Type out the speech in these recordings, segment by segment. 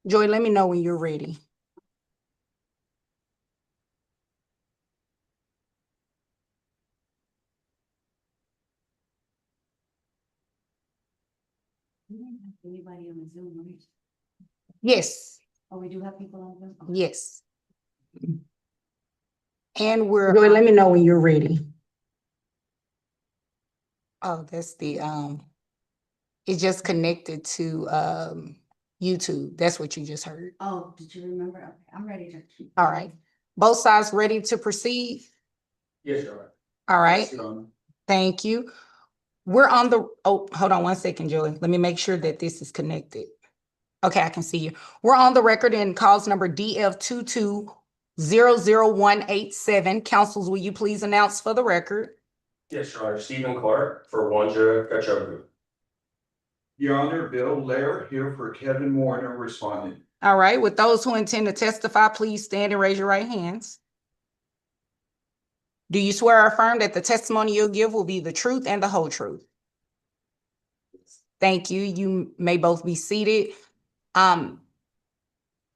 Joy, let me know when you're ready. Anybody on the Zoom, right? Yes. Oh, we do have people on Zoom? Okay. Yes. And Joy, let me know when you're ready. Oh, that's the, it's just connected to, YouTube. That's what you just heard. Oh, did you remember? Okay, I'm ready to. All right. Both sides ready to proceed? Yes, Your Honor. All right. Yes, Your Honor. Thank you. We're on the, oh, hold on one second, Joey. Let me make sure that this is connected. Okay, I can see you. We're on the record in calls number DF 2200187. Councils, will you please announce for the record? Yes, Your Honor. Stephen Clark for Vonda Kachoku. Your Honor, Bill Lair here for Kevin Warner responding. All right, with those who intend to testify, please stand and raise your right hands. Do you swear or affirm that the testimony you'll give will be the truth and the whole truth? Thank you. You may both be seated.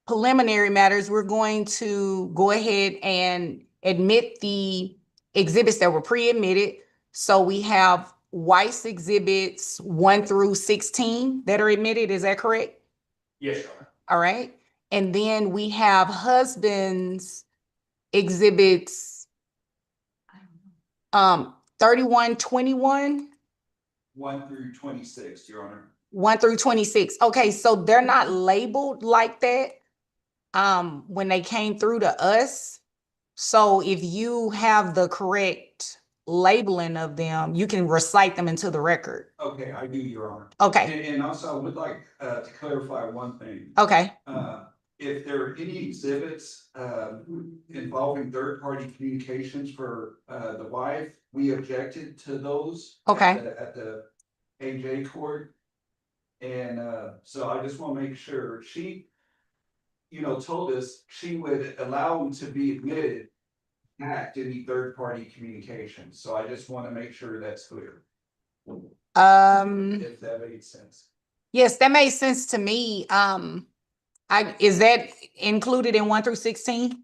Preliminary matters, we're going to go ahead and admit the exhibits that were pre-admitted. So we have Weiss exhibits 1 through 16 that are admitted. Is that correct? Yes, Your Honor. All right. And then we have husbands exhibits 3121. 1 through 26, Your Honor. 1 through 26. Okay, so they're not labeled like that when they came through to us. So if you have the correct labeling of them, you can recite them into the record. Okay, I do, Your Honor. Okay. And also I would like to clarify one thing. Okay. If there are any exhibits involving third-party communications for the wife, we objected to those. Okay. At the AJ court. And so I just want to make sure she, told us she would allow them to be admitted at any third-party communication. So I just want to make sure that's clear. If that made sense. Yes, that made sense to me. Is that included in 1 through 16?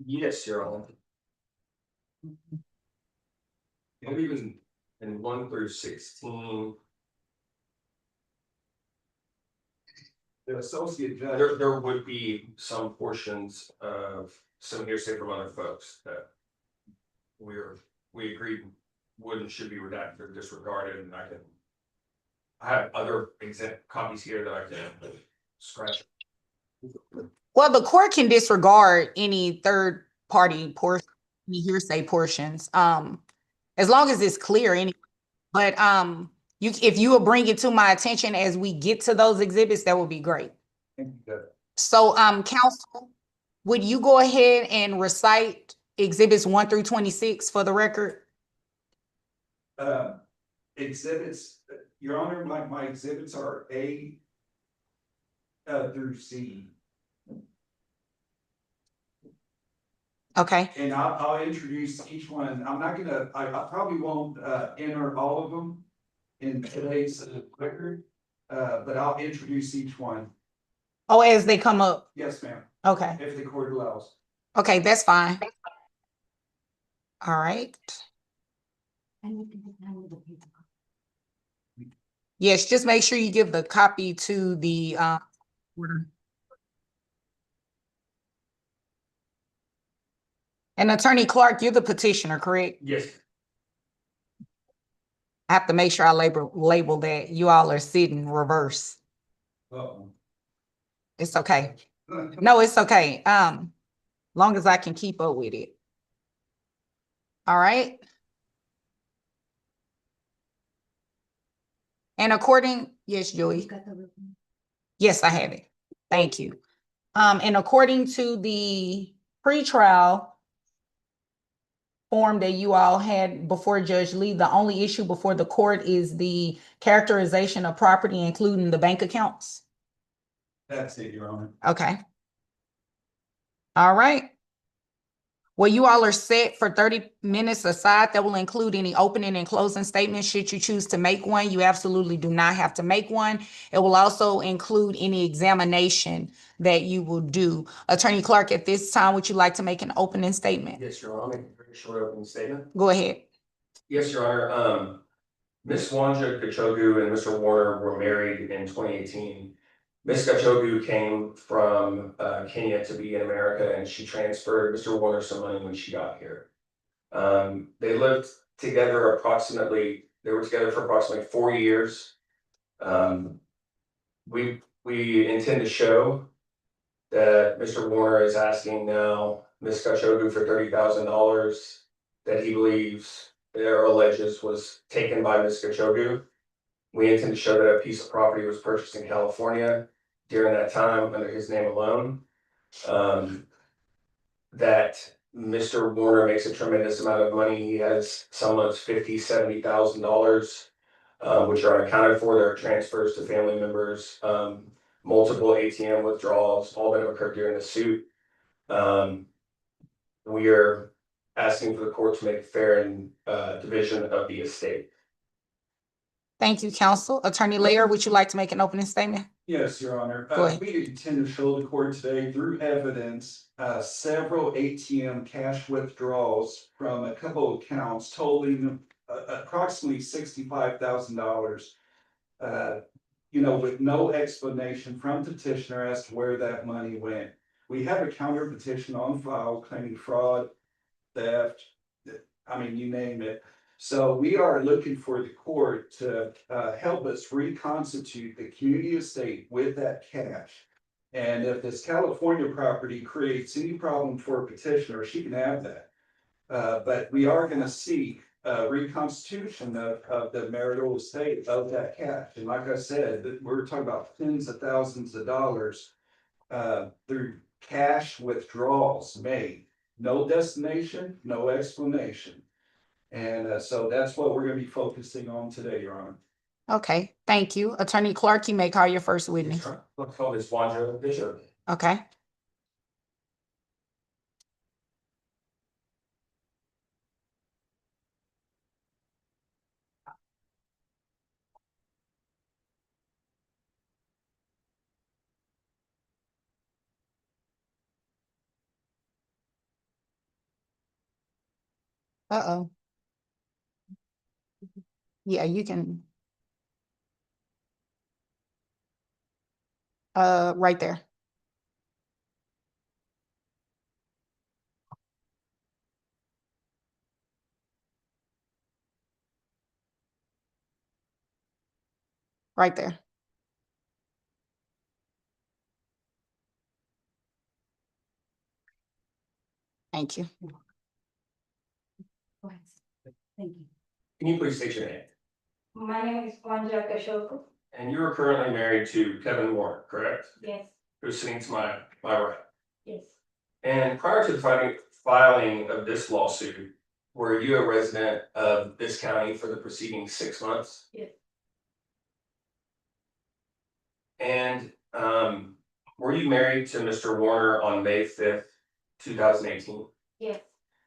Yes, Your Honor. And even in 1 through 16, The associate judge. there would be some portions of some hearsay from other folks that we agreed would and should be redacted or disregarded, and I have other copies here that I can scratch. Well, the court can disregard any third party portion, any hearsay portions, as long as it's clear anyway. But if you will bring it to my attention as we get to those exhibits, that would be great. So counsel, would you go ahead and recite exhibits 1 through 26 for the record? Exhibits, Your Honor, my exhibits are A through C. Okay. And I'll introduce each one. I'm not gonna, I probably won't enter all of them in today's record, but I'll introduce each one. Oh, as they come up. Yes, ma'am. Okay. If the court allows. Okay, that's fine. All right. Yes, just make sure you give the copy to the order. And Attorney Clark, you're the petitioner, correct? Yes. I have to make sure I label that you all are sitting reverse. Uh-oh. It's okay. No, it's okay. Long as I can keep up with it. All right. And yes, Joey. Yes, I have it. Thank you. And according to the pretrial form that you all had before Judge Lee, the only issue before the court is the characterization of property, including the bank accounts. That's it, Your Honor. Okay. All right. Well, you all are set for 30 minutes aside. That will include any opening and closing statements. Should you choose to make one, you absolutely do not have to make one. It will also include any examination that you will do. Attorney Clark, at this time, would you like to make an opening statement? Yes, Your Honor, I'll make a very short opening statement. Go ahead. Yes, Your Honor, Ms. Wanja Kachogu and Mr. Warner were married in 2018. Ms. Kachogu came from Kenya to be in America, and she transferred Mr. Warner some money when she got here. They lived together they were together for approximately 4 years. We intend to show that Mr. Warner is asking now Ms. Kachogu for $30,000 that he believes or alleges was taken by Ms. Kachogu. We intend to show that a piece of property was purchased in California during that time under his name alone. That Mr. Warner makes a tremendous amount of money. He has some of $50,000, $70,000, which are unaccounted for. There are transfers to family members, multiple ATM withdrawals, all that have occurred during the suit. We are asking for the court to make a fair and division of the estate. Thank you, counsel. Attorney Layer, would you like to make an opening statement? Yes, Your Honor. Go ahead. We intend to show the court today through evidence, several ATM cash withdrawals from a couple of accounts totaling approximately $65,000. With no explanation from petitioner as to where that money went. We have a counter petition on file claiming fraud, theft, you name it. So we are looking for the court to help us reconstitute the community estate with that cash. And if this California property creates any problem for a petitioner, she can have that. But we are gonna seek reconstitution of the marital estate of that cash. And like I said, we're talking about tens of thousands of dollars through cash withdrawals made. No destination, no explanation. And so that's what we're gonna be focusing on today, Your Honor. Okay, thank you. Attorney Clark, you may call your first witness. Let's call this Wanja Bishop. Okay. Uh-oh. Yeah, you can. Right there. Right there. Thank you. Go ahead. Thank you. Can you please state your name? My name is Vonda Kashoku. And you are currently married to Kevin Warner, correct? Yes, Who's sitting to my right. yes, And prior to the filing of this lawsuit, were you a resident of this county for the preceding 6 months? yes, And were you married to Mr. Warner on May 5th, 2018? yes,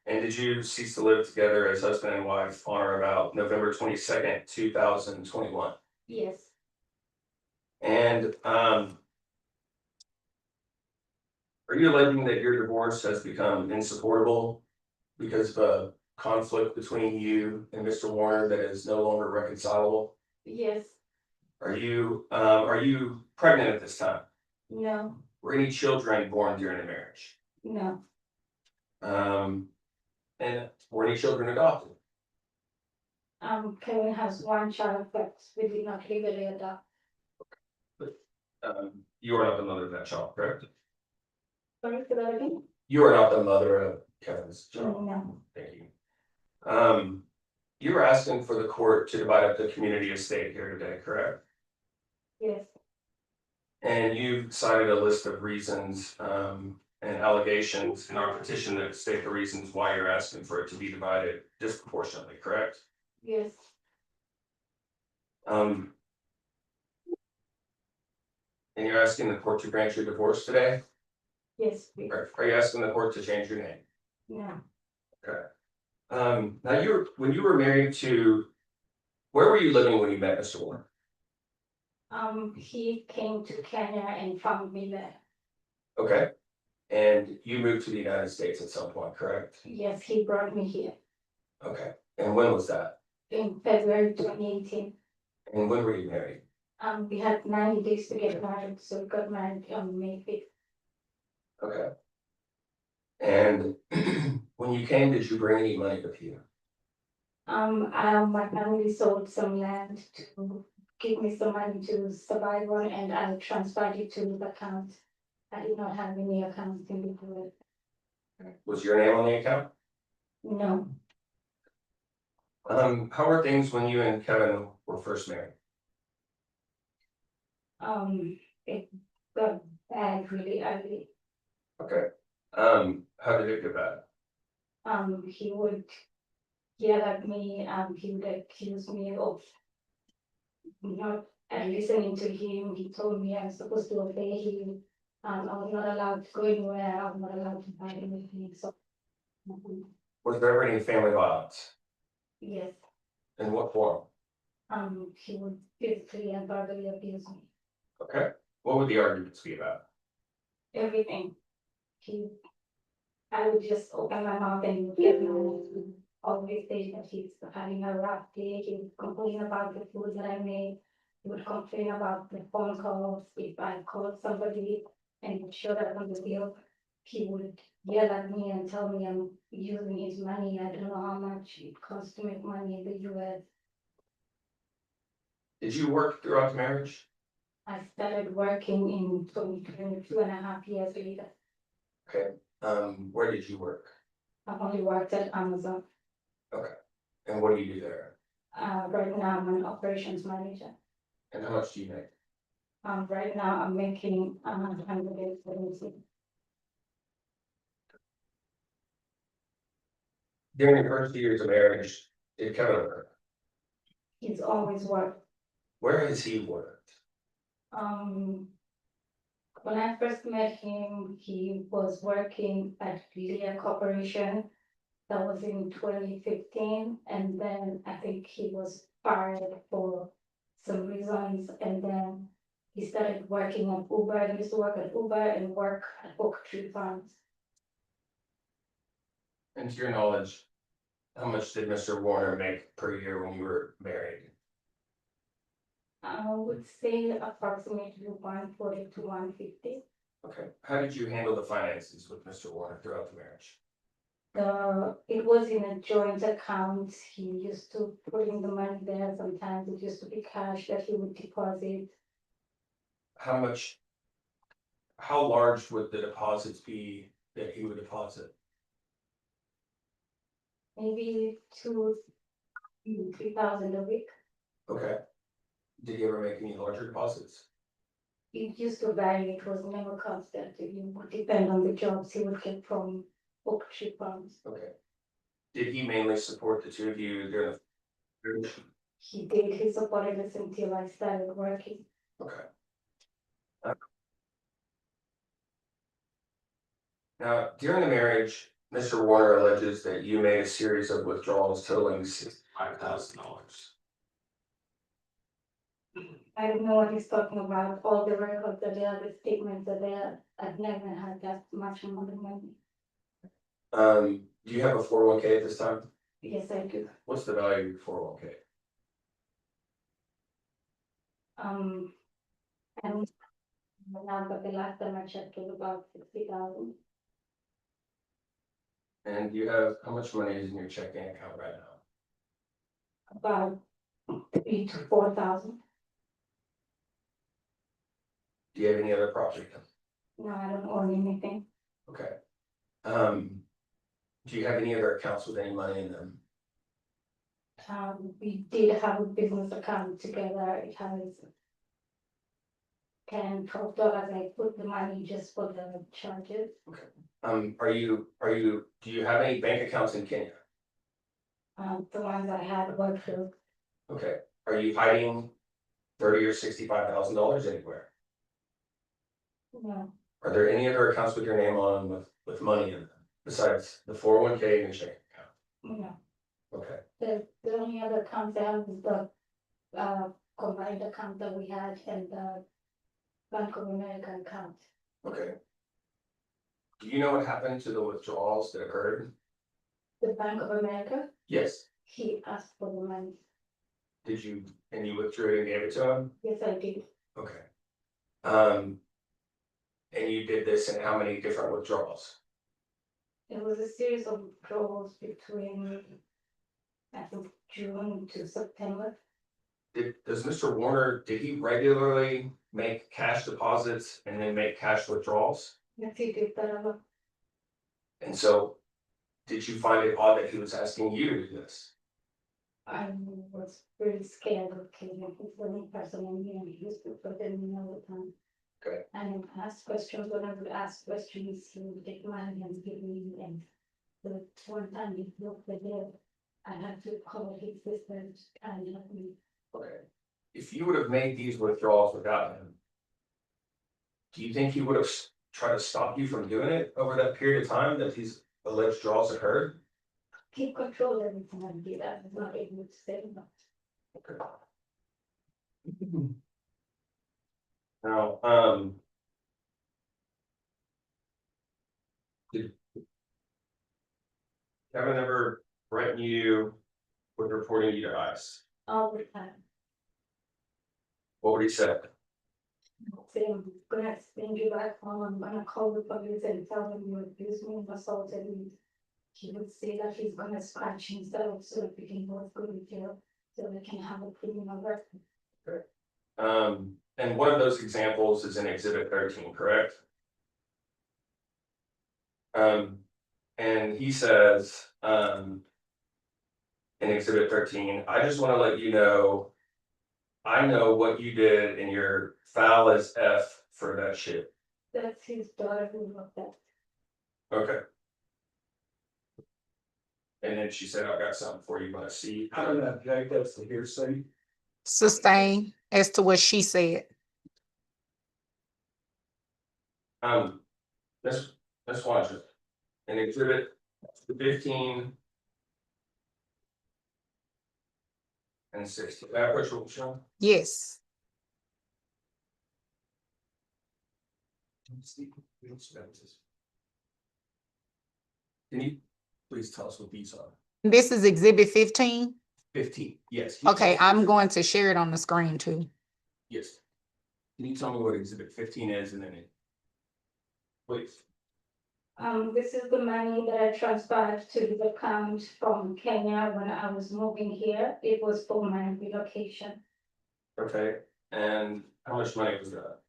And did you cease to live together as husband and wife on or about November 22nd, 2021? yes, And are you alleging that your divorce has become insupportable because of a conflict between you and Mr. Warner that is no longer reconcilable? yes, Are you pregnant at this time? no, Were any children born during the marriage? no, And were any children adopted? Kevin has one child, but we did not legally adopt. You are not the mother of that child, correct? Sorry, say that again? You are not the mother of Kevin's child. No, Thank you. You were asking for the court to divide up the community estate here today, correct? yes, And you cited a list of reasons and allegations in our petition that state the reasons why you're asking for it to be divided disproportionately, correct? yes, And you're asking the court to grant your divorce today? yes, please. Are you asking the court to change your name? Yeah. Now when you were married to, where were you living when you met Mr. Warner? He came to Kenya and found me there. Okay, and you moved to the United States at some point, correct? Yes, he brought me here Okay, and when was that? in February 2018. And when were you married? We had 90 days to get married, so we got married on May 5th. Okay. And when you came, did you bring any money with you? My family sold some land to give me some money to survive on, and I transferred it to the account. I did not have any accounts in before. Was your name on the account? No, How were things when you and Kevin were first married? it got bad really early. Okay. How did it get bad? He would yell at me, he would accuse me of not listening to him. He told me I'm supposed to obey him. I was not allowed to go anywhere. I was not allowed to buy anything. So, Was there ever any family violence? yes, In what form? he would physically and verbally abuse me. Okay. What would the arguments be about? Everything. I would just open my mouth and he would get mad. He would always say that he's having a rough day. He would complain about the food that I made. He would complain about the phone calls. If I called somebody and would show that on the bill, he would yell at me and tell me I'm using his money. I don't know how much it costs to make money in the US. Did you work throughout the marriage? I started working in 2020, 2.5 years later. Okay. Where did you work? I've only worked at Amazon. And what do you do there? Right now I'm an operations manager. And how much do you make? Right now I'm making 170. During the first 2 years of marriage, did Kevin work? He's always worked. Where has he worked? When I first met him, he was working at Lear Corporation. That was in 2015, and then I think he was fired for some reasons, and then he started working at Uber. He used to work at Uber and work at Oak Tree Farms. And to your knowledge, how much did Mr. Warner make per year when you were married? I would say approximately 140 to 150. Okay. How did you handle the finances with Mr. Warner throughout the marriage? It was in a joint account. He used to put in the money there. Sometimes it used to be cash that he would deposit. How large would the deposits be that he would deposit? Maybe 2,000 to 3,000 a week. Okay. Did he ever make any larger deposits? It used to vary. It was never constant. It would depend on the jobs he would get from Oak Tree Farms. Okay. Did he mainly support the two of you during the marriage? He did. He supported us until I started working. Okay. Now, during the marriage, Mr. Warner alleges that you made a series of withdrawals totaling $65,000. I don't know what he's talking about. All the records are there, the statements are there. I've never had that much money. Do you have a 401k at this time? Yes, I do. What's the value of your 401k? I don't know now, but the last time I checked was about 60,000. And how much money is in your checking account right now? About 3,000 to 4,000. Do you have any other property? No, I don't own anything. Okay. Do you have any other accounts with any money in them? We did have a business account together. It has $10, $12. I put the money just for the charges. Do you have any bank accounts in Kenya? The ones I had worked through. Okay. Are you hiding $30,000 or $65,000 anywhere? No, Are there any other accounts with your name on with money in them? besides the 401k and the checking account? You know, Okay, the only other account I have is the combined account that we had and the Bank of America account. okay. Do you know what happened to the withdrawals that occurred? The Bank of America, Yes. he asked for the money. Did you, and you withdrew it and gave it to him? Yes, I did. Okay. And you did this in how many different withdrawals? It was a series of withdrawals between, I think, June to September. Does Mr. Warner, did he regularly make cash deposits and then make cash withdrawals? Yes, he did that a lot. And so, did you find it odd that he was asking you to do this? I was really scared of killing. He's the only person I knew, and he used to put in me all the time. Okay. And ask questions, when I would ask questions, he would take money and give me, and the one time he broke the deal, I had to call his sister and help me. Okay. If you would have made these withdrawals without him, do you think he would have tried to stop you from doing it over that period of time that these alleged draws occurred? Keep control of everything I did. I was not able to say much. Okay. Now, did Kevin ever threaten you with reporting you to ICE? All the time. What would he say? Saying, I'm gonna send you back home, I'm gonna call the police and tell them you abused me and assaulted me. He would say that he's gonna scratch himself so that we can both go to jail, so we can have a criminal record. And one of those examples is in Exhibit 13, correct? And he says, in Exhibit 13, I just want to let you know, I know what you did and you're foul as F for that shit. That's his daughter who wrote that. Okay. And then she said, I got something for you, want to see. I don't know, Jake, that's the hearsay. Sustain as to what she said. Let's watch it. In Exhibit 15 and 16. Which one, Sean? Yes. Can you please tell us what these are? This is exhibit 15. 15, yes. Okay, I'm going to share it on the screen too. Yes. Can you tell me what Exhibit 15 is and then it? Please. This is the money that I transferred to the account from Kenya when I was moving here. It was for my relocation. Okay, and how much money was that?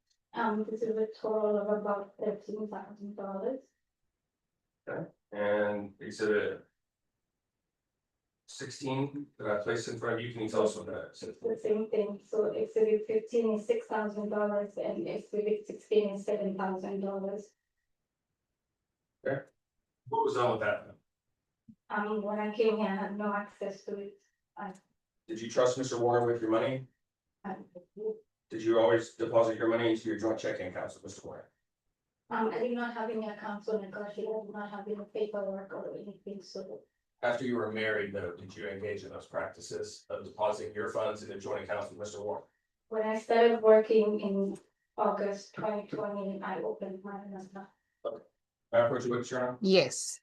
This is a total of about $13,000. And Exhibit 16 that I placed in front of you, can you tell us what that is? It's the same thing. So exhibit 15 is $6,000 and exhibit 16 is $7,000. What was done with that? When I came here, I had no access to it. Did you trust Mr. Warner with your money? I Did you always deposit your money into your joint checking accounts with Mr. Warner? I did not have any accounts on Negotiate. I did not have any paperwork or anything, so After you were married, though, did you engage in those practices of depositing your funds into joint accounts with Mr. Warner? when I started working in August 2020, I opened my account. May I approach you with your honor? Yes.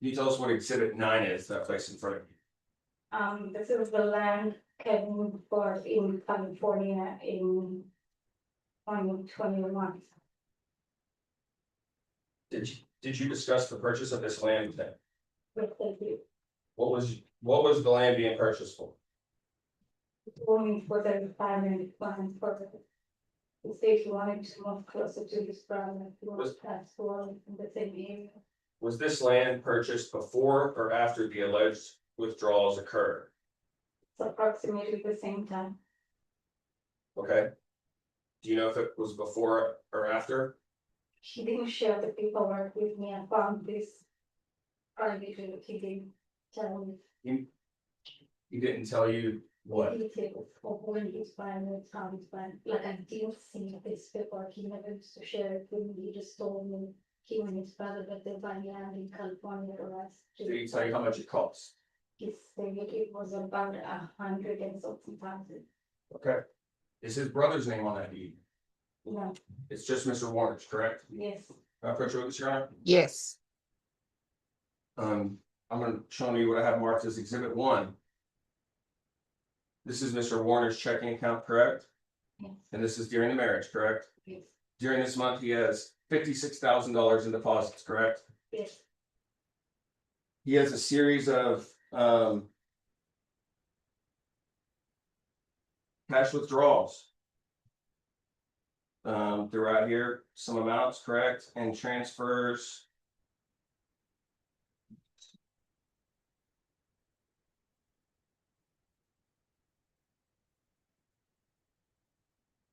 Can you tell us what Exhibit 9 is that I placed in front of you? This is the land Kevin bought in California in 2021. Did you discuss the purchase of this land with him? With the What was the land being purchased for? only for the retirement plan for the state wanted to move closer to his brother, he was passed in the same area. Was this land purchased before or after the alleged withdrawals occurred? It's approximately the same time. Okay. Do you know if it was before or after? He didn't share the paperwork with me. I found this privately. He didn't tell me. He didn't tell you What? details of when he's buying it, how he's buying. Like I didn't see this paper. He never used to share it with me. He just told me he and his brother that they buy land in California for us. Did he tell you how much it costs? He said it was about 100 and something thousand. Okay. Is his brother's name on that deed? No, It's just Mr. Warner's, correct? yes. Can I approach you with this, Your Honor? Yes. I'm gonna show you what I have marked as exhibit 1. This is Mr. Warner's checking account, correct? Yes. And this is during the marriage, correct? Yes. During this month, he has $56,000 in deposits, correct? Yes. He has a series of cash withdrawals. Throughout here, some amounts, correct, and transfers.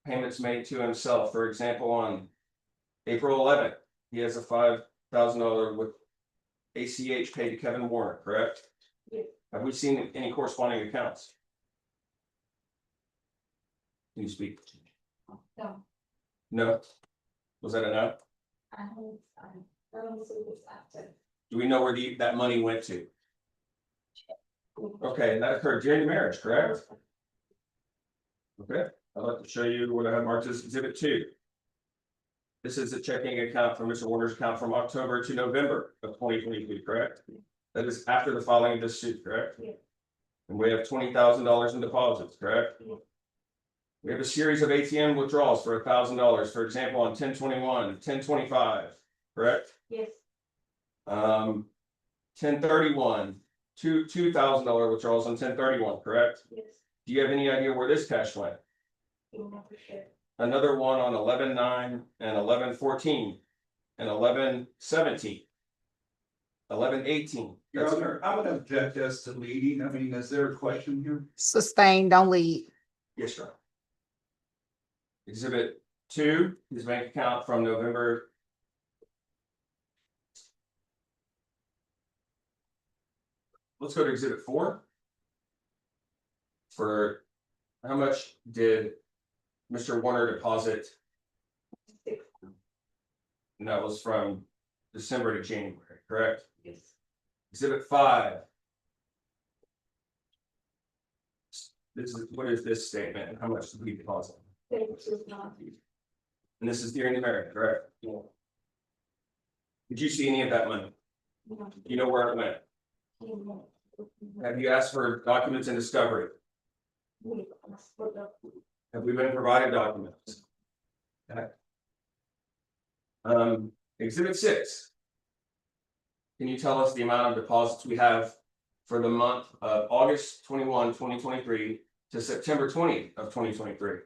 Payments made to himself, for example, on April 11th, he has a $5,000 with ACH paid to Kevin Warner, correct? Yes. Have we seen any corresponding accounts? Can you speak? No, No? Was that a no? I don't see this after. Do we know where that money went to? Okay, and that occurred during the marriage, correct? Okay, I'd like to show you what I have marked as exhibit 2. This is a checking account from Mr. Warner's account from October to November of 2023, correct? That is after the filing of this suit, correct? Yeah. And we have $20,000 in deposits, correct? Yeah. We have a series of ATM withdrawals for $1,000, for example, on 10/21, 10/25, correct? Yes. 10/31, $2,000 withdrawals on 10/31, correct? Yes. Do you have any idea where this cash went? You never share. Another one on 11/9 and 11/14 and 11/17. 11/18. Your Honor, I'm gonna object as to leading. I mean, is there a question here? Sustained, don't lead. Yes, sir. Exhibit 2, his bank account from November. Let's go to exhibit 4. For how much did Mr. Warner deposit? Six. And that was from December to January, correct? Yes. Exhibit 5. What is this statement and how much did he deposit? This is not. And this is during the marriage, correct? Yeah. Did you see any of that money? No. You know where it went? No. Have you asked for documents in discovery? We asked for the. Have we been provided documents? Okay. Exhibit 6. Can you tell us the amount of deposits we have for the month of August 21, 2023 to September 20 of 2023?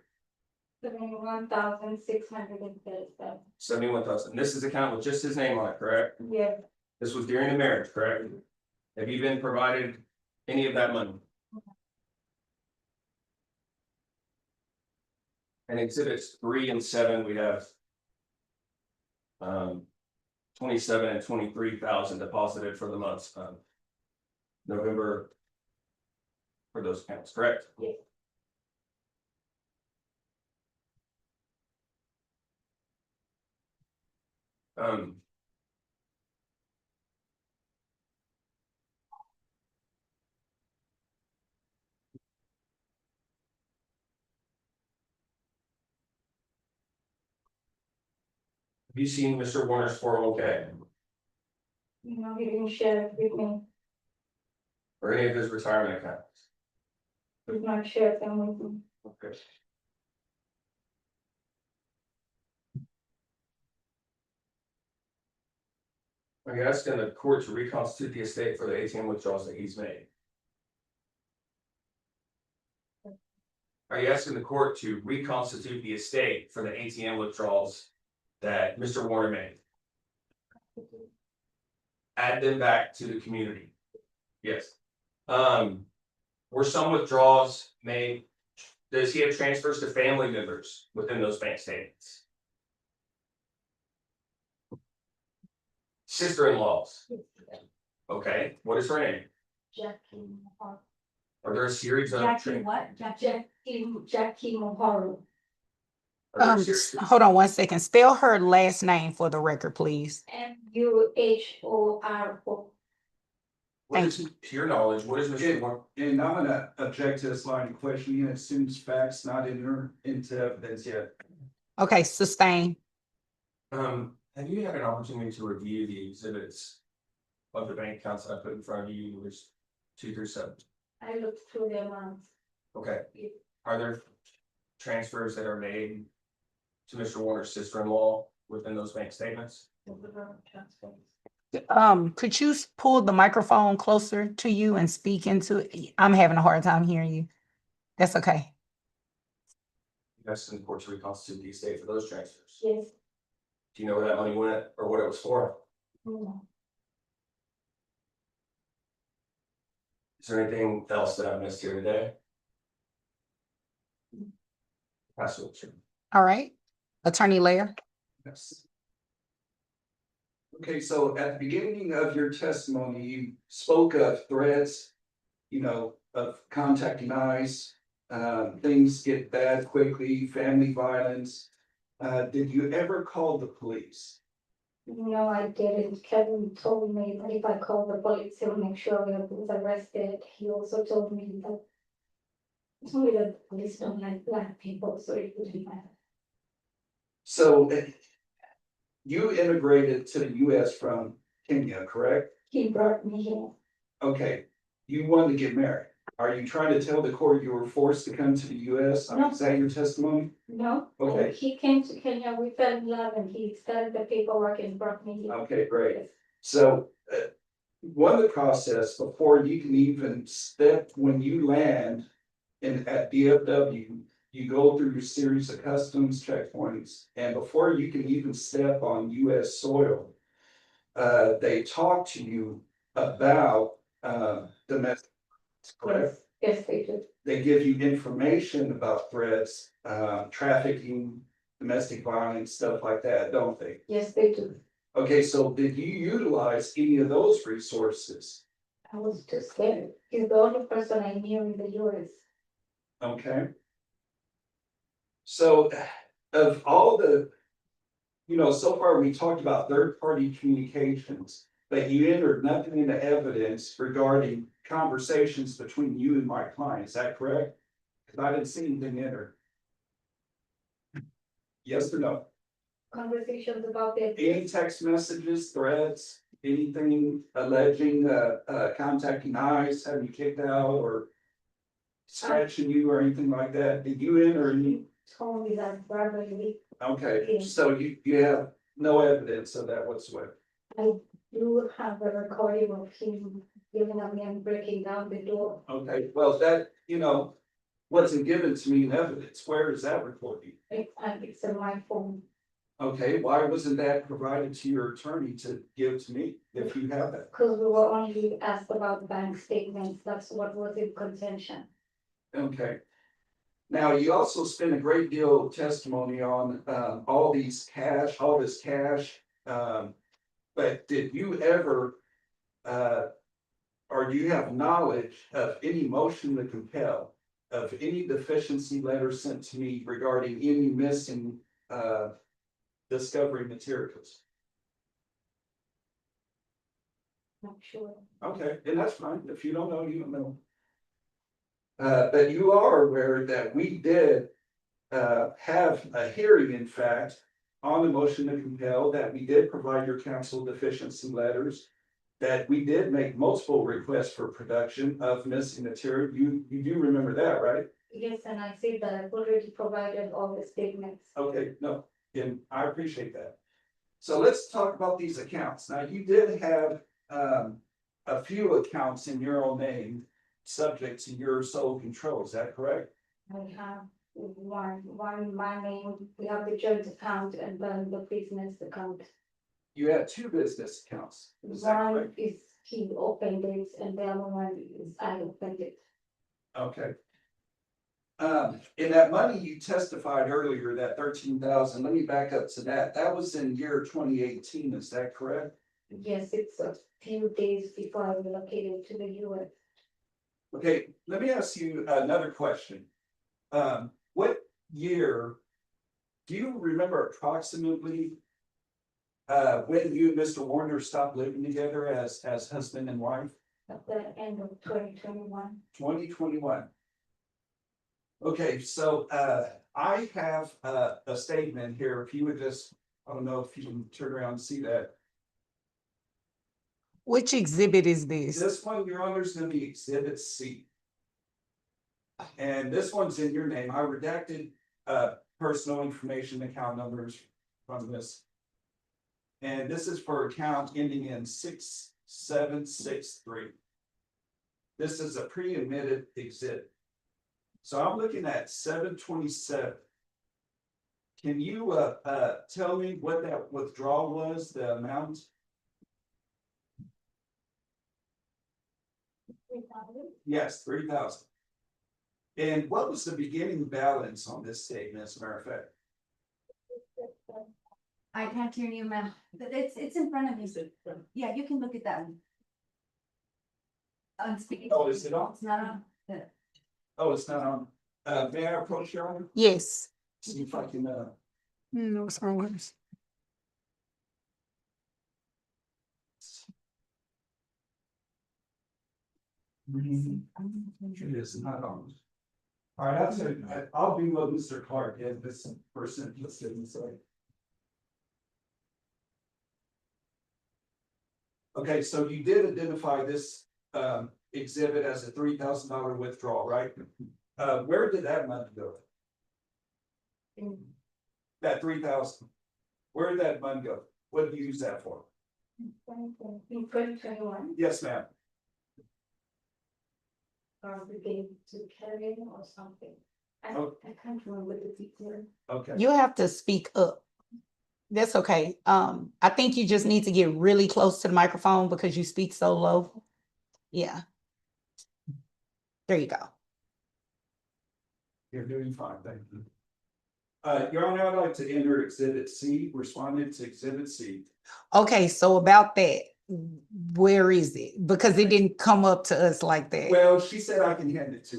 71,637. 71,000. This is account with just his name on it, correct? Yeah. This was during the marriage, correct? Have you been provided any of that money? And exhibits 3 and 7, we have 27 and 23,000 deposited for the months of November for those accounts, correct? Yes. Have you seen Mr. Warner's 401k You know, he didn't share it with me. or any of his retirement accounts? He did not share them with me. Okay. Are you asking the court to reconstitute the estate for the ATM withdrawals that he's made? Are you asking the court to reconstitute the estate for the ATM withdrawals that Mr. Warner made? Add them back to the community? Yes. Were some withdrawals made? Does he have transfers to family members within those bank statements? Sister-in-laws? Okay, what is her name? Jackie. Are there a series of? Jackie Mohoro. Hold on one second. Spell her last name for the record, please. Muhoro. Thank To your knowledge, what is Mr. Warner? And I'm gonna object to this line of questioning, it assumes facts not into evidence yet. Okay, sustain. Have you had an opportunity to review the exhibits of the bank accounts I put in front of you, which 2 through 7? I looked through the amounts. Okay. Are there transfers that are made to Mr. Warner's sister-in-law within those bank statements? Could you pull the microphone closer to you and speak into it? I'm having a hard time hearing you. That's okay. That's in the court to reconstitute the estate for those transfers. Yes. Do you know where that money went or what it was for? No. Is there anything else that I missed here today? Pass it to you. All right. Attorney Lair. Yes. Okay, so at the beginning of your testimony, you spoke of threats, of contacting ICE, things get bad quickly, family violence. Did you ever call the police? No, I didn't. Kevin told me that if I call the police, he'll make sure I was arrested. He also told me that the police don't like black people, so it wouldn't matter. So you immigrated to the US from Kenya, correct? He brought me here. Okay, you wanted to get married. Are you trying to tell the court you were forced to come to the US? No. Is that your testimony? No. Okay. He came to Kenya, we fell in love, and he started the paperwork and brought me here. Okay, great. So, one of the process before you can even step, when you land at DFW, you go through your series of customs checkpoints, and before you can even step on US soil, they talk to you about, domestic, correct? Yes, they do. They give you information about threats, trafficking, domestic violence, stuff like that, don't they? Yes, they do. Okay, so did you utilize any of those resources? I was too scared. He's the only person I knew in the US. Okay. So of all the, so far we talked about third-party communications, but you entered nothing into evidence regarding conversations between you and my client, is that correct? Because I didn't see anything entered. Yes or no? Conversations about their. Any text messages, threats, anything alleging, contacting ICE, having you kicked out or scratching you or anything like that? Did you enter any? Told me that verbally. Okay, so you have no evidence of that whatsoever. I do have a recording of him giving up and breaking down the door. Okay, well, that, wasn't given to me in evidence. Where is that recording? It's in my phone. Okay, why wasn't that provided to your attorney to give to me if you have that? Because we were only asked about bank statements, that's what was in contention. Okay. Now, you also spent a great deal of testimony on all this cash. But did you ever or do you have knowledge of any motion to compel of any deficiency letter sent to me regarding any missing discovery materials? Not sure. Okay, and that's fine. If you don't know, you don't know. But you are aware that we did have a hearing, in fact, on the motion to compel, that we did provide your counsel deficiency letters, that we did make multiple requests for production of missing material. You do remember that, right? Yes, and I said that I've already provided all the statements. Okay, no, and I appreciate that. So let's talk about these accounts. Now, you did have a few accounts in your own name subject to your sole control, is that correct? I have one in my name, we have the joint account and then the business account. You had two business accounts, is that One correct? is he opened it and the other one is I opened it. Okay. In that money you testified earlier, that 13,000, let me back up to that. That was in year 2018, is that correct? Yes, it's a few days before I relocated to the US. Okay, let me ask you another question. What year? Do you remember approximately? When you and Mr. Warner stopped living together as husband and wife? At the end of 2021. 2021. Okay, so I have a statement here. If you would just, I don't know if you can turn around and see that. Which exhibit is this? This one, Your Honor, is gonna be Exhibit C. And this one's in your name. I redacted personal information, account numbers from this. And this is for account ending in 6763. This is a pre-admitted exhibit. So I'm looking at 727. Can you tell me what that withdrawal was, the amount? 3,000. Yes, 3,000. And what was the beginning balance on this statement, as a matter of fact? I can't hear you, ma'am, but it's in front of you. Yeah, you can look at that one. On speaking. Oh, is it on? It's not on. The- Oh, it's not on. May I approach Your Honor? Yes. See if I can No, it's wrong words. It is not on. All right, I'll be what Mr. Clark is, this person listed inside. Okay, so you did identify this exhibit as a $3,000 withdrawal, right? Where did that money go? That 3,000. Where did that money go? What did you use that for? In 2021, Yes, ma'am. or we gave to Kevin or something. Oh. I can't remember the detail. Okay. You have to speak up. That's okay. I think you just need to get really close to the microphone because you speak so low. Yeah. There you go. You're doing fine, thank you. Your Honor, I'd like to enter Exhibit C, responded to Exhibit C. Okay, so about that, where is it? Because it didn't come up to us like that. Well, she said I can hand it to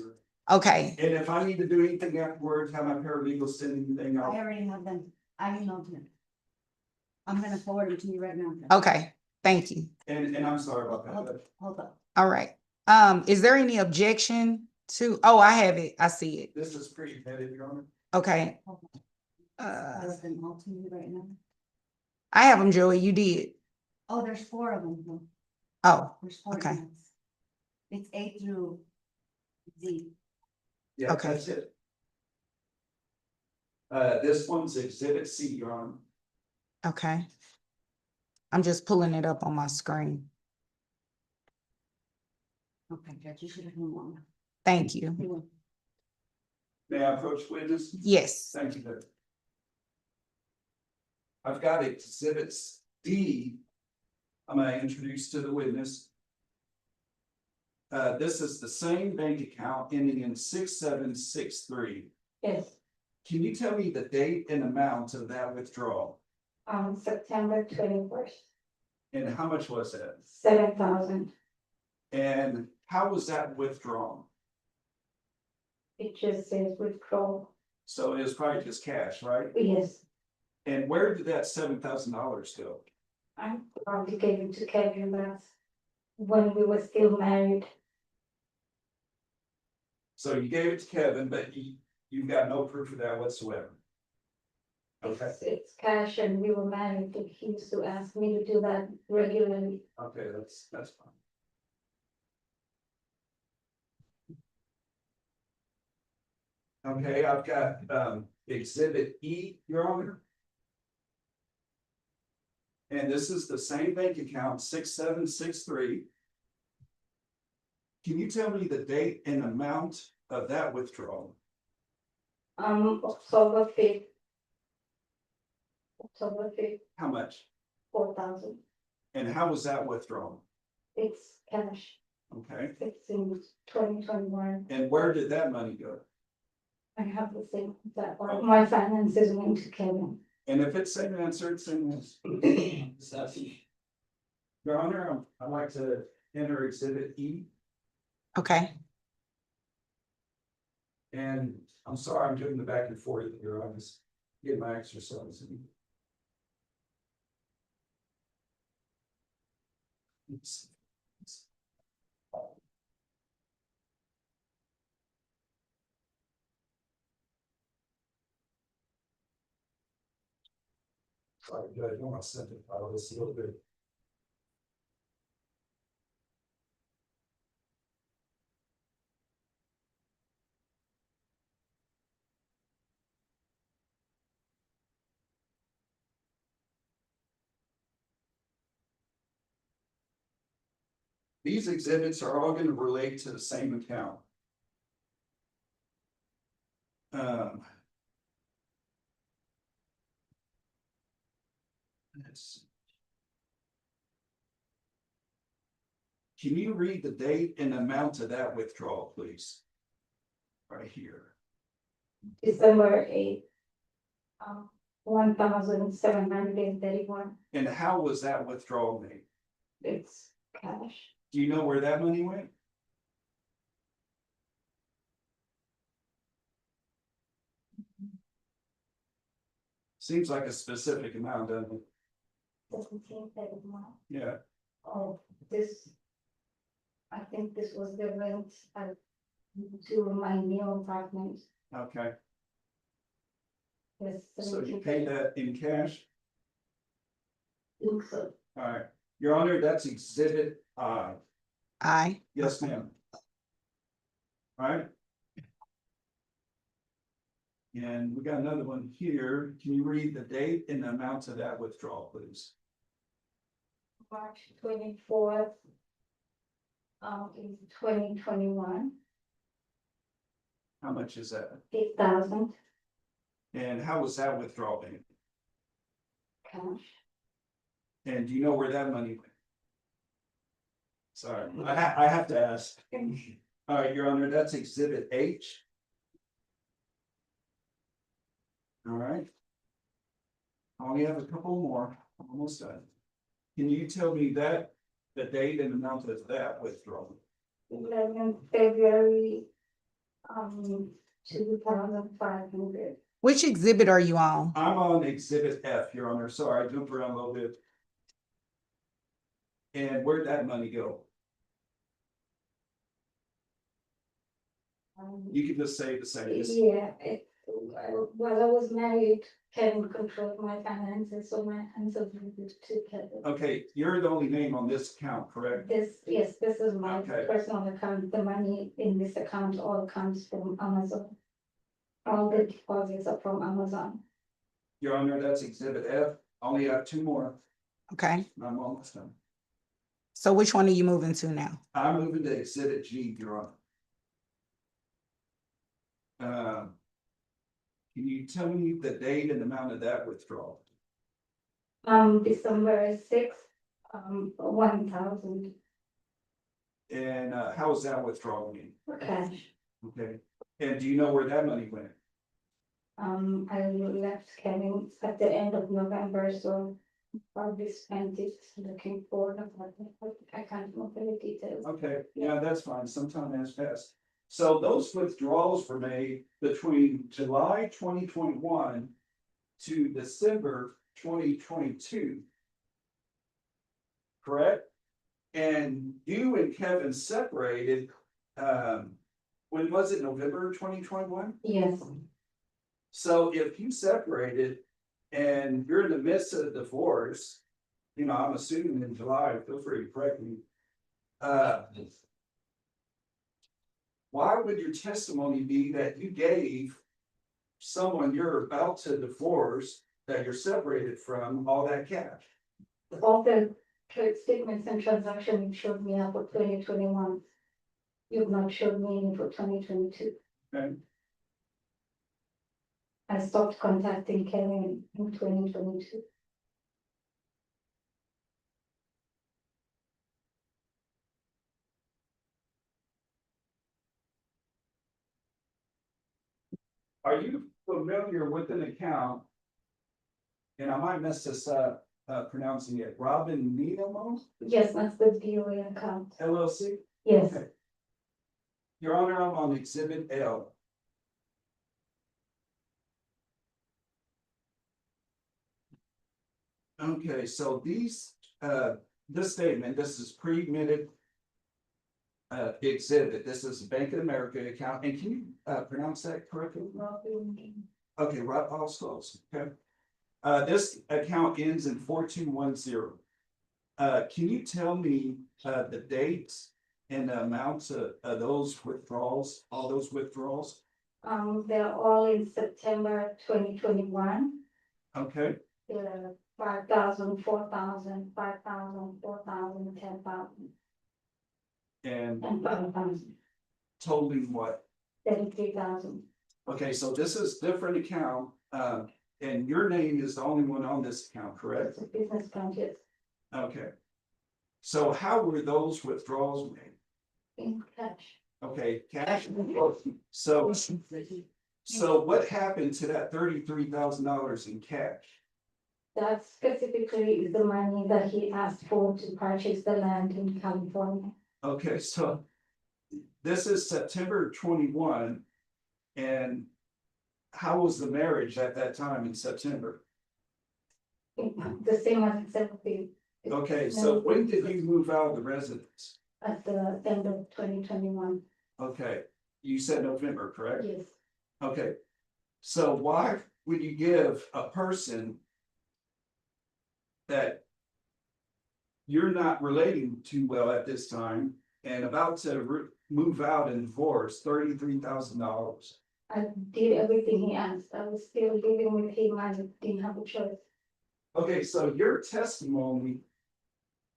her. Okay, And if I need to do anything afterwards, have my paralegal send anything I out. already have them. I emailed him. I'm gonna forward it to you right now. okay, thank you. And I'm sorry about that. Hold up. All right. Is there any objection to, oh, I have it. I see it. This is pretty headed, Your Honor. Okay. Hold on. I I have them all to you right now. have them, Joey. You did. Oh, there's 4 of them. though. Oh, There's 4 Okay. emails. It's A through Z. Yeah, Okay. that's it. This one's Exhibit C, Your Honor. okay. I'm just pulling it up on my screen. Okay, Judge, you should have known one. Thank you. May I approach witness? Yes. Thank you, Judge. I've got Exhibit D. I'm gonna introduce to the witness. This is the same bank account ending in 6763. Yes, Can you tell me the date and amount of that withdrawal? September 21st, And how much was that? 7,000. And how was that withdrawn? It just says withdraw. So it was probably just cash, right? Yes, And where did that $7,000 go? I probably gave it to Kevin last when we were still married. So you gave it to Kevin, but you got no proof of that whatsoever. Okay, It's cash and we were married, but he used to ask me to do that regularly. okay, that's fine. Okay, I've got Exhibit E, Your Honor. And this is the same bank account, 6763. Can you tell me the date and amount of that withdrawal? October 5th. October 5th, How much? 4,000. And how was that withdrawn? It's cash. Okay, It's in 2021. and where did that money go? I have the same, that my finances went to Kevin. And if it's same answer, it's same answer. Your Honor, I'd like to enter Exhibit E. Okay. And I'm sorry, I'm doing the back and forth here, I'm just getting my exercise in. Oops. Sorry, I don't want to send it out of this a little bit. These exhibits are all going to relate to the same account. Let's see. Can you read the date and amount of that withdrawal, please? Right here. December 8th. 1,731, And how was that withdrawal made? it's cash. Do you know where that money went? Seems like a specific amount, doesn't it? 1731. Yeah, Oh, this. I think this was the rent to my new apartment. okay. This So you paid that in cash? So All right, Your Honor, that's exhibit I. Aye. Yes, ma'am. All right. And we got another one here. Can you read the date and the amount of that withdrawal, please? March 24th. In 2021, How much is that? 8,000 And how was that withdrawal made? cash. And do you know where that money went? Sorry, I have to ask. All right, Your Honor, that's exhibit H. All right. I only have a couple more, I'm almost done. Can you tell me that, the date and amount of that withdrawal? 11th February. 2,500. Which exhibit are you on? I'm on exhibit F, Your Honor, sorry, I jumped around a little bit. And where'd that money go? You can just say the same. Yeah, while I was married, Kevin controlled my finances, so my hands are really to Kevin. Okay, you're the only name on this account, correct? Yes, this is my Okay. personal account. The money in this account all comes from Amazon. All the deposits are from Amazon. Your Honor, that's exhibit F. I only have two more. Okay, I'm almost done. so which one are you moving to now? I'm moving to exhibit G, Your Honor. Can you tell me the date and amount of that withdrawal? December 6th, 1,000 And how was that withdrawal made? cash. Okay, and do you know where that money went? I left Kevin at the end of November, so probably spent it looking for the apartment. I can't remember the details. Okay, yeah, that's fine, sometime has passed. So those withdrawals were made between July 2021 to December 2022. Correct? And you and Kevin separated, when was it, November 2021? Yes, So if you separated and you're in the midst of a divorce, you know, I'm assuming in July, feel free to correct me. Why would your testimony be that you gave someone you're about to divorce, that you're separated from, all that cash? all the trade statements and transactions showed me up for 2021. You've not showed me any for 2022. Okay, I stopped contacting Kevin in 2022. are you familiar with an account? And I might mess this up, pronouncing it, Robin Nemo Yes, that's the DOA account. LLC? Yes, Okay. Your Honor, I'm on exhibit L. Okay, so these, this statement, this is pre-minute. Exhibit, this is a Bank of America account, and can you, pronounce that correctly? Okay, right, all close, okay. This account ends in 4210. Can you tell me, the dates and the amounts of those withdrawals, all those withdrawals? They're all in September 2021. Okay, The 5,000, 4,000, 5,000, 4,000, 10,000, and and 5,000, totaling what? 33,000. Okay, so this is different account, and your name is the only one on this account, correct? It's a business budget Okay. So how were those withdrawals made? in cash. Okay, cash. So what happened to that $33,000 in cash? That specifically is the money that he asked for to purchase the land in California. Okay, so this is September 21. And how was the marriage at that time in September? The same as exactly. Okay, so when did you move out of the residence? At the end of 2021, Okay, you said November, correct? yes. Okay, so why would you give a person that you're not relating to well at this time and about to move out and divorce $33,000? I did everything he asked. I was still living with him. I didn't have a choice. Okay, so your testimony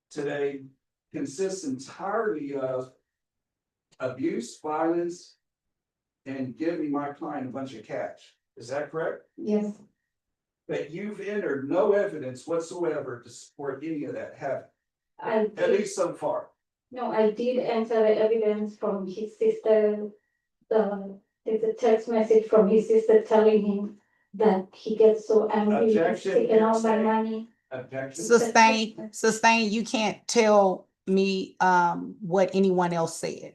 today consists entirely of abuse, violence, and giving my client a bunch of cash. Is that correct? Yes, But you've entered no evidence whatsoever to support any of that, have I you? At did. least so far. No, I did enter the evidence from his sister. There's a text message from his sister telling him that he gets so angry, he's Objection, taking all my hearsay. money. Objection. Sustain, you can't tell me what anyone else said.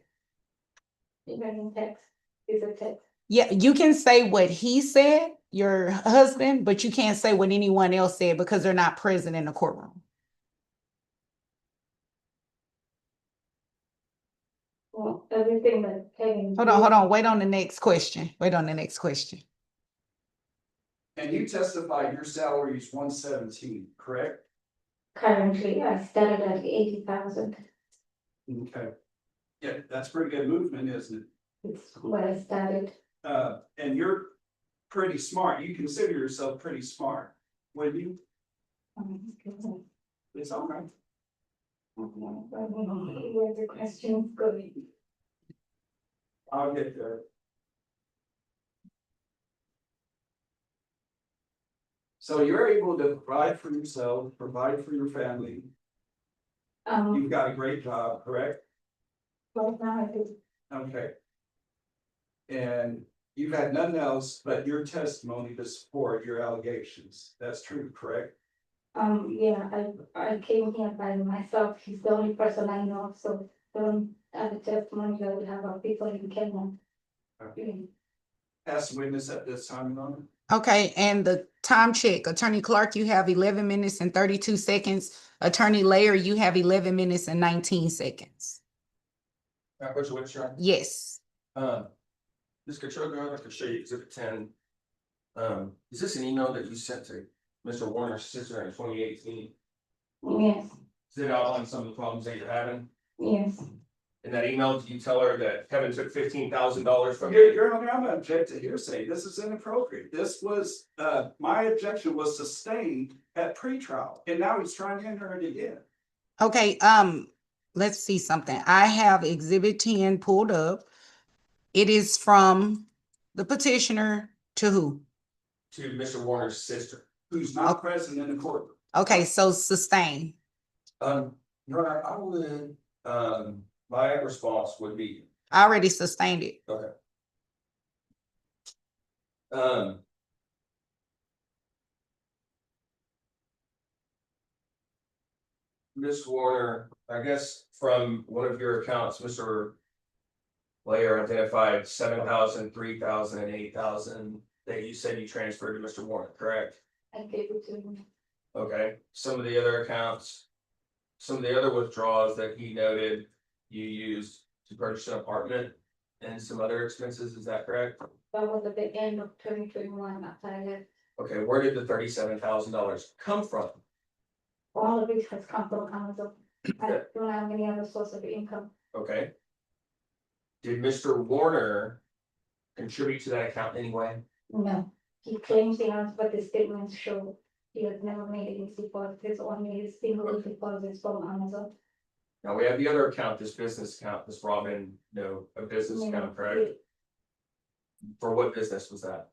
Even in text, is a text. Yeah, you can say what he said, your husband, but you can't say what anyone else said because they're not present in the courtroom. Well, everything that Kevin. Hold on, wait on the next question. Wait on the next question. And you testified your salary is 117, correct? Currently, I started at 80,000. Okay. Yeah, that's pretty good movement, isn't It's what I started. it? And you're pretty smart. You consider yourself pretty smart, would you? It's all right. Where the questions going? I'll get there. So you're able to provide for yourself, provide for your family. You've got a great job, correct? Right now I do. Okay. And you've had nothing else but your testimony to support your allegations. That's true, correct? Yeah, I came here by myself. He's the only person I know, so don't have a testimony that we have our people in Kenya. Okay. As witness at this time, Your Okay, and the time check, Attorney Clark, you have 11 minutes and 32 seconds. Attorney Layer, you have 11 minutes and 19 seconds. Can I put you with you? Yes. Ms. Kachoga, I can show you exhibit 10. Is this an email that you sent to Mr. Warner's sister in 2018? Yes, Does it outline some of the problems that you're having? yes. In that email, did you tell her that Kevin took $15,000 from you? Honor, I'm gonna object to hearsay. This is inappropriate. This was, my objection was sustained at pretrial, and now he's trying to enter it again. Okay, let's see something. I have exhibit 10 pulled up. It is from the petitioner to who? To Mr. Warner's sister. Who's not present in the courtroom. Okay, so sustain. Your Honor, I would, my response would be, I already sustained it. okay. Ms. Warner, I guess from one of your accounts, Mr. Layer identified 7,000, 3,000, and 8,000 that you said you transferred to Mr. Warner, correct? I gave it to him. Okay, some of the other accounts. Some of the other withdrawals that he noted you used to purchase an apartment and some other expenses, is that correct? That was at the end of 2021 after I left. Okay, where did the $37,000 come from? All of it has come from Amazon. I don't have any other source of income. Okay. Did Mr. Warner contribute to that account anyway? No, he claims he has, but the statements show he has never made any deposits, only his single deposits from Amazon. Now, we have the other account, this business account, this Robin, no, a business account, correct? For what business was that?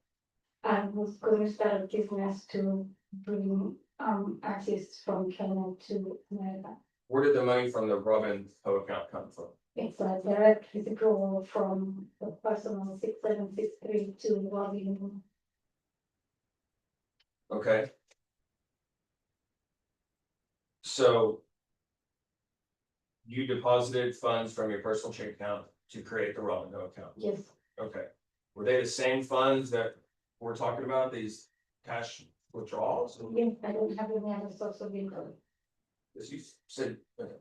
I was going to start a business to bring artists from Kenya to America. Where did the money from the Robin Ho account come from? It's a direct withdrawal from the personal 6763 to Robin. Okay. So. You deposited funds from your personal checking account to create the Robin Ho account? Yes, Okay. Were they the same funds that we're talking about, these cash withdrawals? yes, I don't have any other source of income. As you said, okay.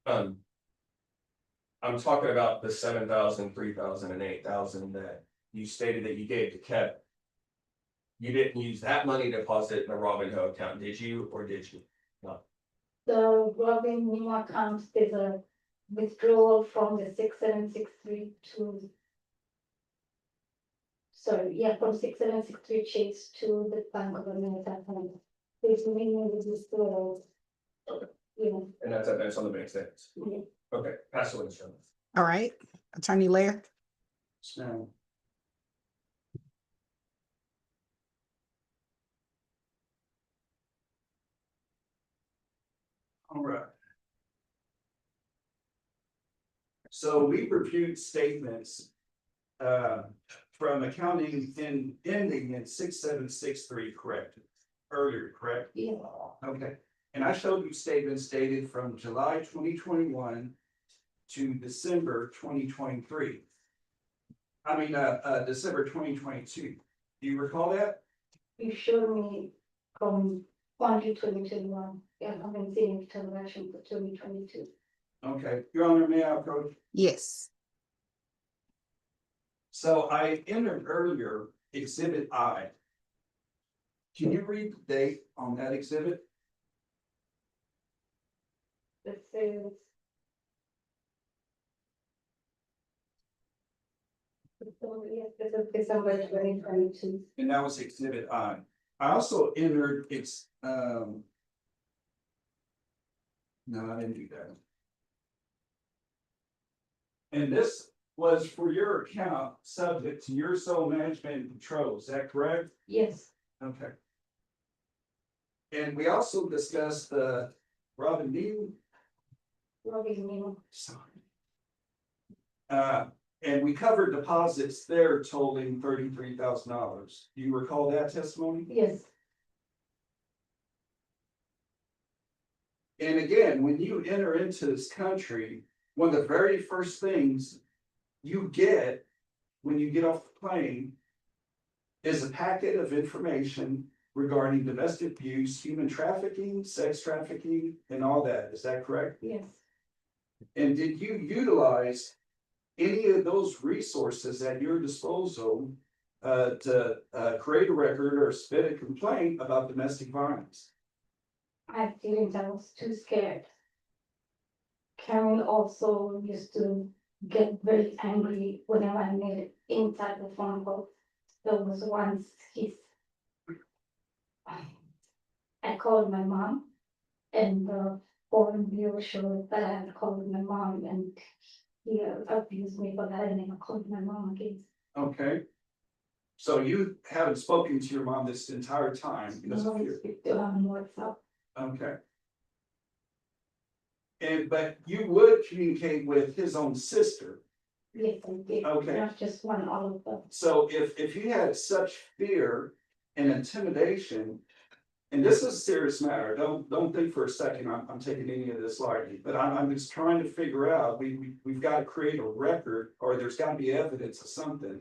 I'm talking about the 7,000, 3,000, and 8,000 that you stated that you gave to Kevin. You didn't use that money to deposit in a Robin Ho account, did you, or did you? No. The Robin new account, there's a withdrawal from the 6763 to. Sorry, yeah, from 6763 Chase to the Bank of America fund. There's many withdrawals. Okay. You know, And that's on the bank statements. yeah. Okay, pass away, Mr. Evans. All right, Attorney Lair. So. All right. So we reviewed statements from accounting ending in 6763, correct? Earlier, correct? Yeah. Okay, and I showed you statements dated from July 2021 to December 2023. I mean, December 2022. Do you recall that? You showed me from 2021. Yeah, I haven't seen any transaction for 2022. Okay, Your Honor, may I approach? Yes. So I entered earlier exhibit I. Can you read the date on that exhibit? It says. So, yes, this is December 2022. And that was exhibit I. I also entered no, I didn't do that. And this was for your account, subject to your sole management and control, is that correct? Yes, Okay. And we also discussed the Robin Neal. Robin new. Sorry. And we covered deposits there totaling $33,000. Do you recall that testimony? Yes, And again, when you enter into this country, one of the very first things you get when you get off the plane is a packet of information regarding domestic abuse, human trafficking, sex trafficking, and all that. Is that correct? yes, And did you utilize any of those resources at your disposal to create a record or submit a complaint about domestic violence? I didn't, I was too scared. Karen also used to get very angry whenever I made it inside the phone call. There was once I called my mom and the phone viewer showed that I had called my mom and he abused me for that and I called my mom again. Okay. So you haven't spoken to your mom this entire time because of No, fear. speak to her on WhatsApp. Okay. But you would communicate with his own sister. Yes, I did. Okay. Not just one, all of them. So if you had such fear and intimidation, and this is a serious matter, don't think for a second I'm taking any of this lightly, but I'm just trying to figure out, we've got to create a record, or there's got to be evidence of something.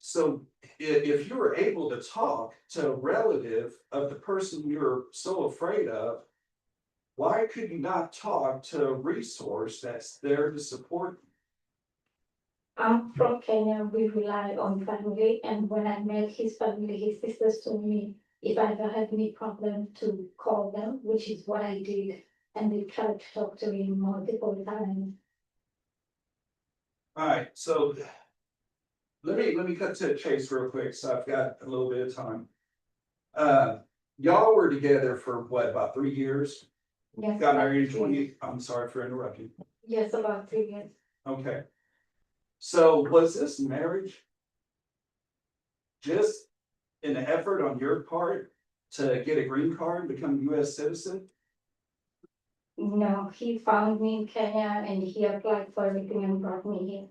So if you were able to talk to a relative of the person you're so afraid of, why could you not talk to a resource that's there to support you? I'm from Kenya, we rely on family, and when I met his family, his sisters told me if I ever had any problem to call them, which is what I did, and they tried to talk to me multiple times. Alright, so let me cut to the chase real quick, so I've got a little bit of time. Y'all were together for what, about 3 years? Yes, Got about married in 3 20, years. I'm sorry for interrupting. Yes, about 3 years. Okay. So was this marriage just an effort on your part to get a green card, become a US citizen? No, he found me in Kenya and he applied for everything and brought me here.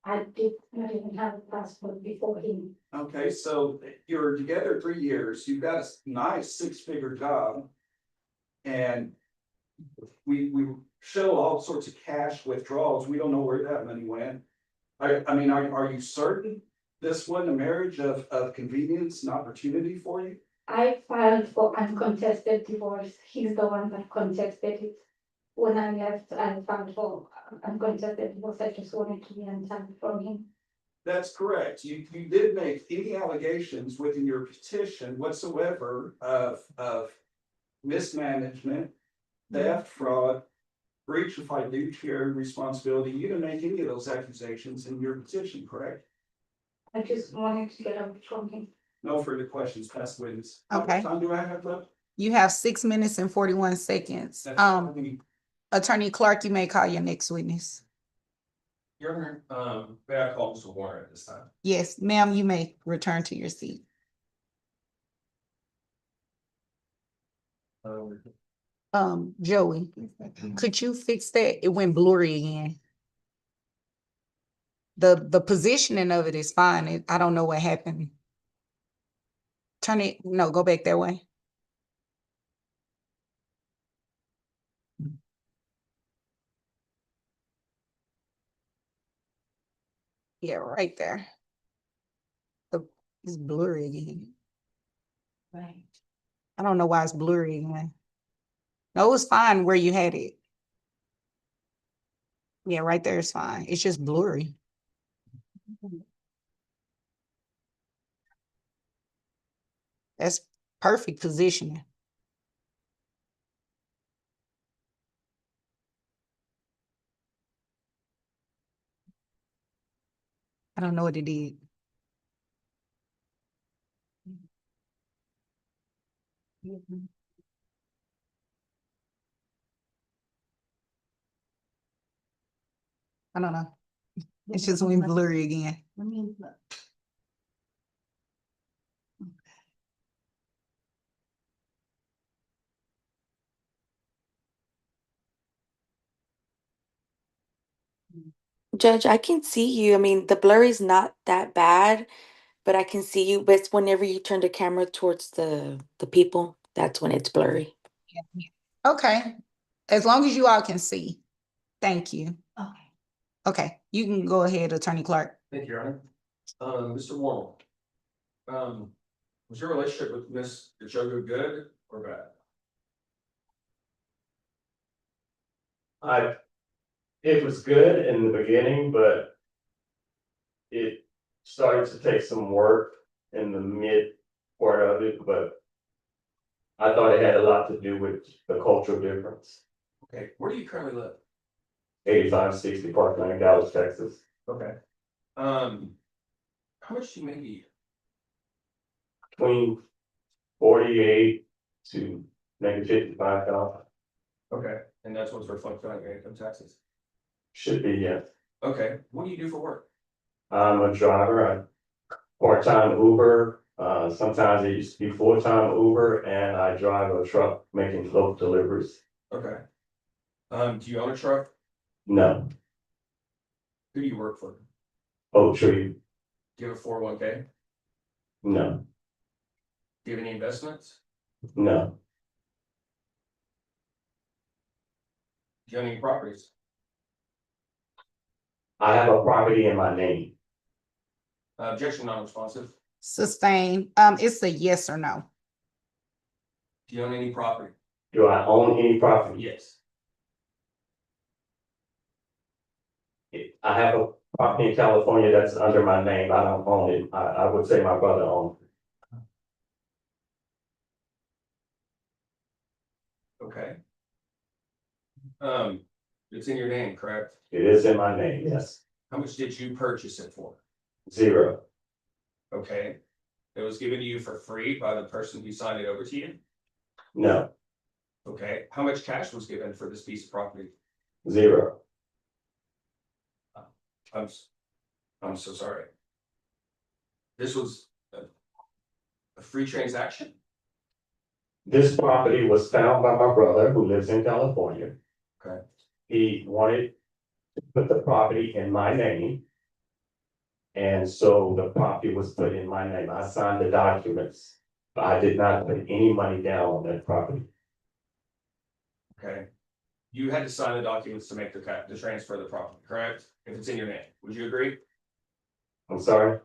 I did not even have a passport before him. Okay, so you're together 3 years, you've got a nice 6-figure job. And we show all sorts of cash withdrawals, we don't know where that money went. I mean, are you certain this wasn't a marriage of convenience and opportunity for you? I filed for uncontested divorce. He's the one that contested it. When I left, I filed for uncontested divorce. I just wanted to be untied from him. That's correct. You did make any allegations within your petition whatsoever of mismanagement, theft, fraud, breach of fiduciary responsibility. You didn't make any of those accusations in your petition, correct? I just wanted to get out from him. No further questions, past witness. How much Okay. time do I have left? You have 6 minutes and 41 seconds. That's all I need. Attorney Clark, you may call your next witness. Your Honor, may I call Mr. Warner at this time? Yes, ma'am, you may return to your seat. Joey, could you fix that? It went blurry again. The positioning of it is fine. I don't know what happened. Turn it, no, go back that way. Yeah, right there. It's blurry again. Right. I don't know why it's blurry again. No, it was fine where you had it. Yeah, right there is fine. It's just blurry. That's perfect positioning. I don't know what it did. I don't know. It's just went blurry again. Let me look. Judge, I can see you. I mean, the blur is not that bad, but I can see you. But it's whenever you turn the camera towards the people, that's when it's blurry. Okay, as long as you all can see. Thank you. Okay. Okay, you can go ahead, Attorney Clark. Thank you, Your Honor. Mr. Warner. Was your relationship with Miss Kachogu good or bad? It was good in the beginning, but it started to take some work in the mid part of it, but I thought it had a lot to do with the cultural difference. Okay, where do you currently live? 8560 Parkland, Dallas, Texas. Okay. How much do you make a year? Between 48 to maybe 55,000. Okay, and that's what's reflected on your income taxes? Should be, yes. Okay, what do you do for work? I'm a driver. I part-time Uber. Sometimes it used to be full-time Uber, and I drive a truck making local deliveries. Okay. Do you own a truck? No, Who do you work for? Oak Tree, Do you have a 401k? no, Do you have any investments? no, Do you own any properties? I have a property in my name. Objection non-responsive. Sustain. It's a yes or no. Do you own any property? Do I own any property? Yes. I have a property in California that's under my name. I don't own it. I would say my brother owns it. Okay. It's in your name, correct? It is in my name, yes. How much did you purchase it for? 0. Okay. It was given to you for free by the person who signed it over to you? No, Okay. How much cash was given for this piece of property? 0. I'm so sorry. This was a free transaction? This property was found by my brother who lives in California. Okay. He wanted to put the property in my name. And so the property was put in my name. I signed the documents, but I did not put any money down on that property. Okay. You had to sign the documents to make the transfer of the property, correct? If it's in your name, would you agree? I'm sorry?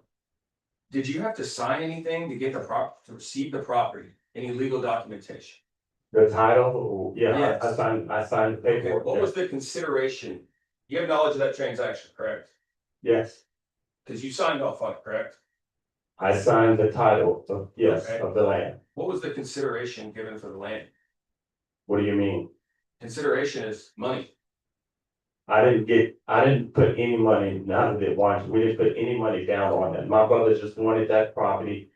Did you have to sign anything to get to receive the property? Any legal documentation? The title, yeah, Yes. I signed the Okay, paperwork. what was the consideration? You have knowledge of that transaction, correct? Yes, Because you signed off on it, correct? I signed the title of, yes, Okay. of the land. What was the consideration given for the land? What do you mean? Consideration is money. I didn't put any money, none of it wanted, we didn't put any money down on that. My brother just wanted that property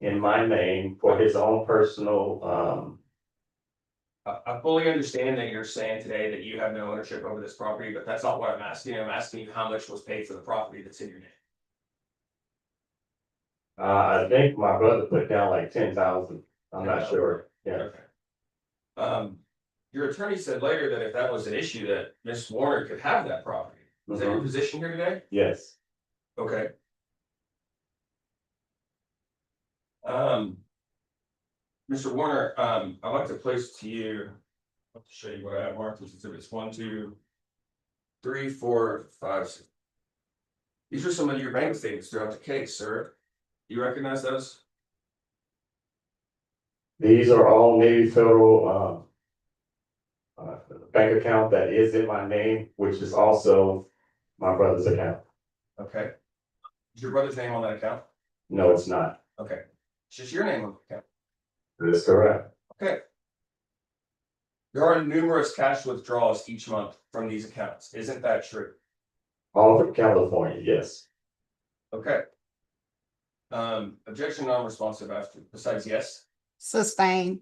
in my name for his own personal, I fully understand that you're saying today that you have no ownership over this property, but that's not what I'm asking. I'm asking you how much was paid for the property that's in your name. I think my brother put down like 10,000. I'm not sure, yeah. Okay. Your attorney said later that if that was an issue, that Ms. Warner could have that property. Is that your position here today? Yes, Okay. Mr. Warner, I'd like to place to you, I'll show you what I have marked as exhibits 1, 2, 3, 4, 5, 6. These are some of your bank statements throughout the case, sir. You recognize those? these are all Navy Federal, bank account that is in my name, which is also my brother's account. Okay. Is your brother's name on that account? No, it's not. Okay. It's just your name on the account. That is correct. Okay. There are numerous cash withdrawals each month from these accounts. Isn't that true? All from California, yes. Okay. Objection non-responsive after, besides yes. Sustain.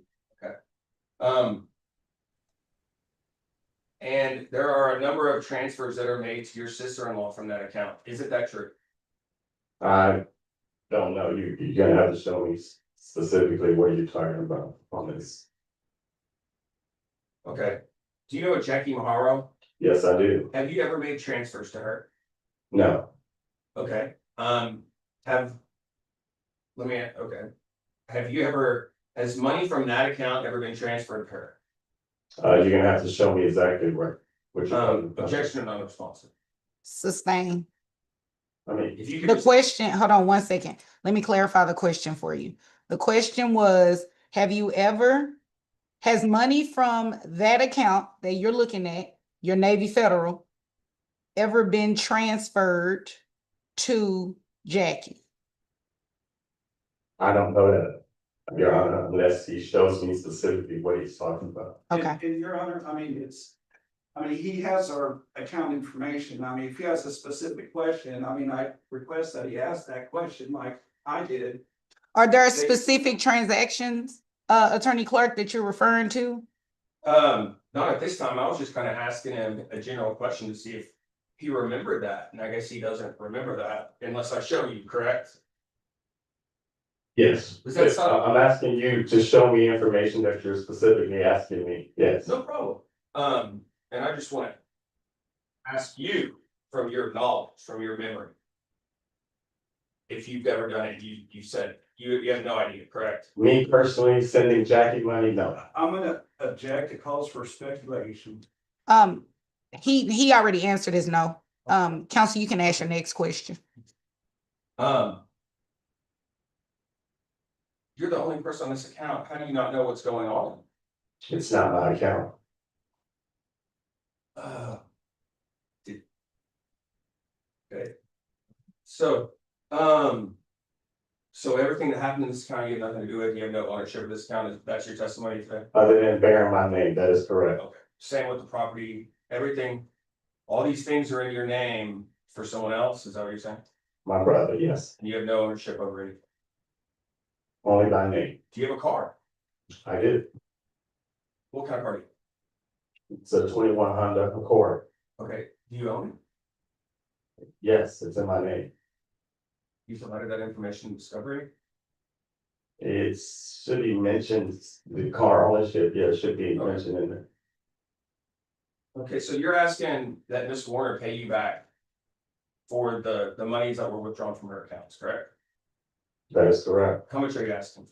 And there are a number of transfers that are made to your sister-in-law from that account. Isn't that true? I don't know. You're gonna have to show me specifically what you're talking about on this. Okay. Do you know a Jackie Maharo? Yes, I do. Have you ever made transfers to her? No, Okay. Have you ever, has money from that account ever been transferred to her? you're gonna have to show me exactly what you're talking about. Objection or non-responsive? Sustain. I mean, if you could The just, question, hold on 1 second. Let me clarify the question for you. The question was, has money from that account that you're looking at, your Navy Federal, ever been transferred to Jackie? I don't know that, Your Honor, unless he shows me specifically what he's talking about. Okay. And Your Honor, he has our account information. If he has a specific question, I request that he ask that question like I did. Are there specific transactions, Attorney Clark, that you're referring to? not at this time. I was just kind of asking him a general question to see if he remembered that. And I guess he doesn't remember that unless I show you, correct? Yes, Was that something? I'm asking you to show me information that you're specifically asking me, yes. No problem. And I just want to ask you from your knowledge, from your memory. If you've ever done it, you said you have no idea, correct? Me personally sending Jackie money, no. I'm gonna object. It calls for speculation. He already answered his no. Counsel, you can ask your next question. You're the only person on this account. How do you not know what's going on? It's not my account. Uh, Okay. So, so everything that happened in this account, you have nothing to do with, you have no ownership of this account, that's your testimony today? Other than bearing my name, that is correct. Okay, same with the property, everything, all these things are in your name for someone else, is that what you're saying? My brother, yes, And you have no ownership over it. only by name. Do you have a car? I did. What kind of car? It's a 21 Honda Accord. Okay, do you own it? Yes, it's in my name. You provided that information in discovery? It should be mentioned, the car ownership, yeah, it should be Okay. mentioned in there. Okay, so you're asking that Ms. Warner pay you back for the monies that were withdrawn from her accounts, correct? That is correct. How much are you asking for?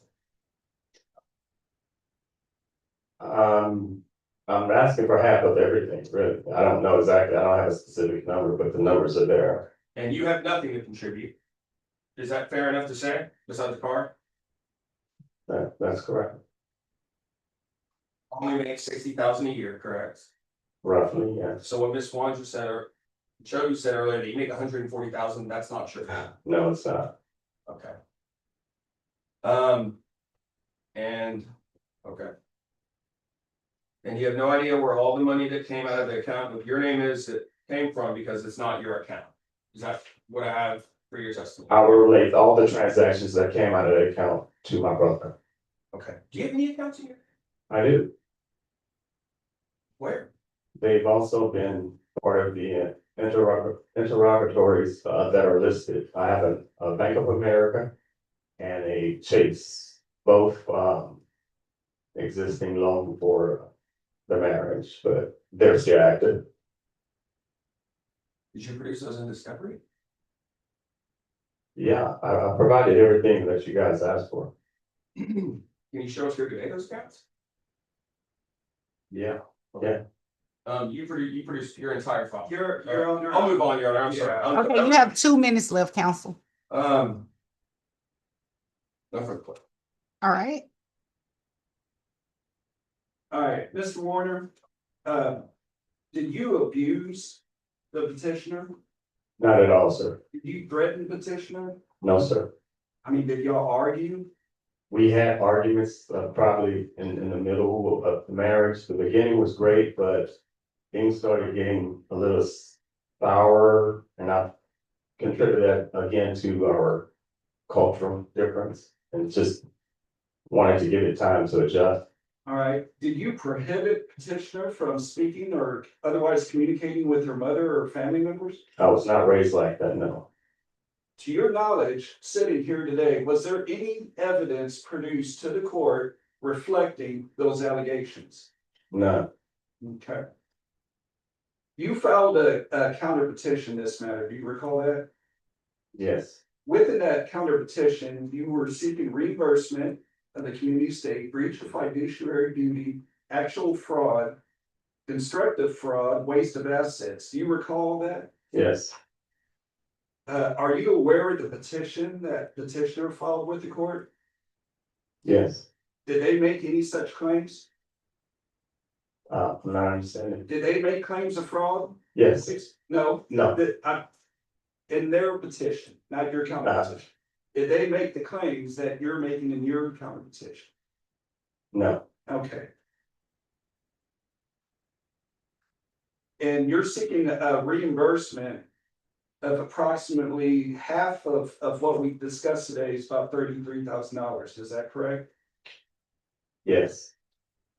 I'm asking for half of everything, really. I don't know exactly, I don't have a specific number, but the numbers are there. And you have nothing to contribute. Is that fair enough to say, besides the car? That's correct, Only makes 60,000 a year, correct? roughly, yes. So what Ms. Wanja said, or Joe said earlier, that you make 140,000, that's not true. No, it's not. Okay. And, okay. And you have no idea where all the money that came out of the account with your name is, it came from, because it's not your account. Is that what I have for your testimony? I will relate all the transactions that came out of the account to my brother. Okay. Do you have any accounts here? I do. Where? They've also been part of the interrogatories that are listed. I have a Bank of America and a Chase, both existing long before the marriage, but they're still active. Did you produce those in discovery? Yeah, I provided everything that you guys asked for. Can you show us here today those accounts? Yeah, You produced your entire file. Your Honor. I'll move on, Your Honor, I'm sorry. Yeah. Okay, you have 2 minutes left, counsel. No further questions. All right. All right, Mr. Warner, did you abuse the petitioner? not at all, sir. Did you threaten petitioner? No, sir. I mean, did y'all argue? We had arguments probably in the middle of the marriage. The beginning was great, but things started getting a little sour, and I contributed that again to our cultural difference, and just wanted to give it time to adjust. All right, did you prohibit petitioner from speaking or otherwise communicating with her mother or family members? I was not raised like that, no. To your knowledge, sitting here today, was there any evidence produced to the court reflecting those allegations? None. Okay. You filed a counter petition this matter, do you recall that? Yes, Within that counter petition, you were seeking reimbursement of the community estate, breach of fiduciary duty, actual fraud, constructive fraud, waste of assets. Do you recall that? yes, Are you aware of the petition that petitioner filed with the court? yes. Did they make any such claims? I'm not understanding. Did they make claims of fraud? Yes, No, no, in their petition, not your counter petition. Did they make the claims that you're making in your counter petition? no, Okay. And you're seeking a reimbursement of approximately half of what we discussed today is about $33,000, is that correct? yes,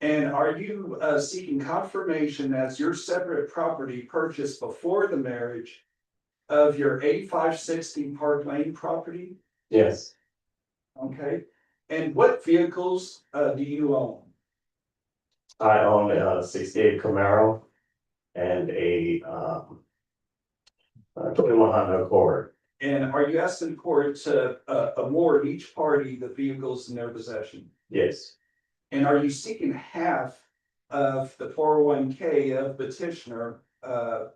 And are you seeking confirmation as your separate property purchased before the marriage of your 8560 Park Lane property? yes. Okay, and what vehicles do you own? I own a '68 Camaro and a 21 Honda Accord. And are you asking the court to award each party the vehicles in their possession? Yes, And are you seeking half of the 401k of petitioner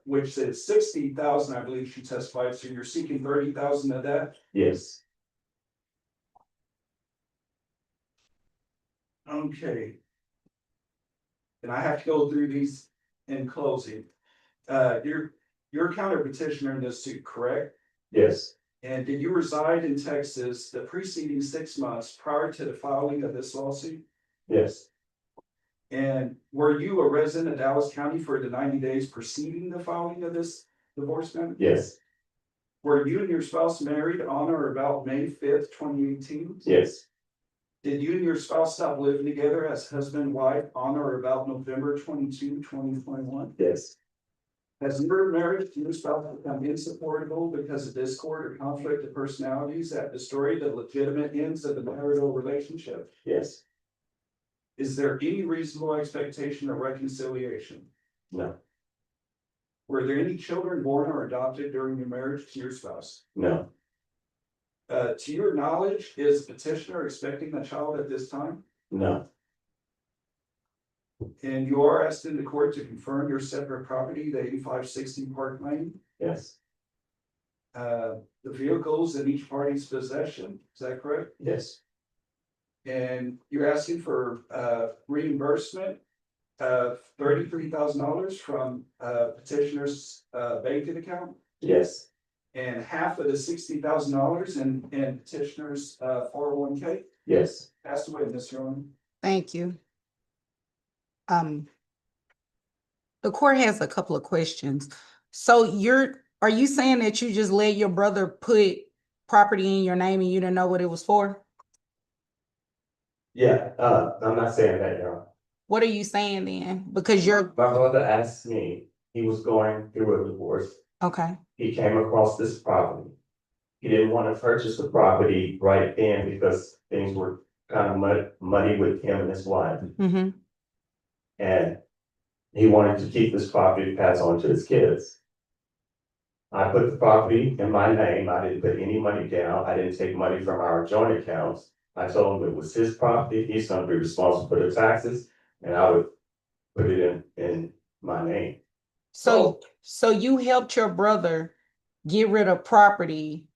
which is 60,000, I believe she testified, so you're seeking 30,000 of that? Yes, Okay. And I have to go through these in closing. You're counter petitioner in this suit, correct? yes, And did you reside in Texas the preceding 6 months prior to the filing of this lawsuit? yes, And were you a resident of Dallas County for the 90 days preceding the filing of this divorce matter? yes, Were you and your spouse married on or about May 5th, 2018? yes, Did you and your spouse stop living together as husband and wife on or about November 22, 2021? yes, Has your marriage to your spouse become insupportable because of discord or conflict of personalities that destroy the legitimate ends of the marital relationship? yes, Is there any reasonable expectation of reconciliation? no, Were there any children born or adopted during your marriage to your spouse? no, To your knowledge, is petitioner expecting a child at this time? no, And you are asked in the court to confirm your separate property, the 8560 Park Lane, yes, the vehicles in each party's possession, is that correct? yes, And you're asking for reimbursement of $33,000 from petitioner's banking account, yes, and half of the $60,000 in petitioner's 401k. yes. Passed away, Mr. Owen. Thank you. The court has a couple of questions. So are you saying that you just let your brother put property in your name and you didn't know what it was for? Yeah, I'm not saying that, Your Honor. What are you saying then? Because you're, My brother asked me, he was going through a divorce. okay, He came across this property. He didn't want to purchase the property right then because things were kind of muddy with him and his wife. mm-hmm, And he wanted to keep this property to pass on to his kids. I put the property in my name. I didn't put any money down. I didn't take money from our joint accounts. I told him it was his property. He's going to be responsible for the taxes, and I would put it in my name. so you helped your brother get rid of property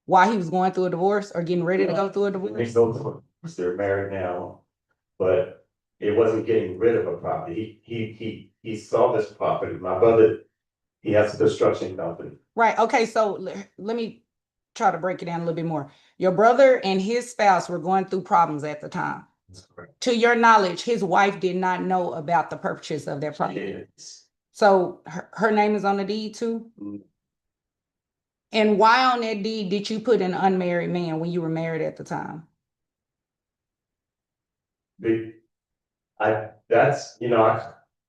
while he was going through a divorce or getting ready to go through a divorce? They're married now, but it wasn't getting rid of a property. He saw this property. My brother, he has a construction company. Right, okay, so let me try to break it down a little bit more. Your brother and his spouse were going through problems at the time. That's correct. To your knowledge, his wife did not know about the purchase of their property. Yes. So her name is on the deed too? Mm. And why on that deed did you put an unmarried man when you were married at the time?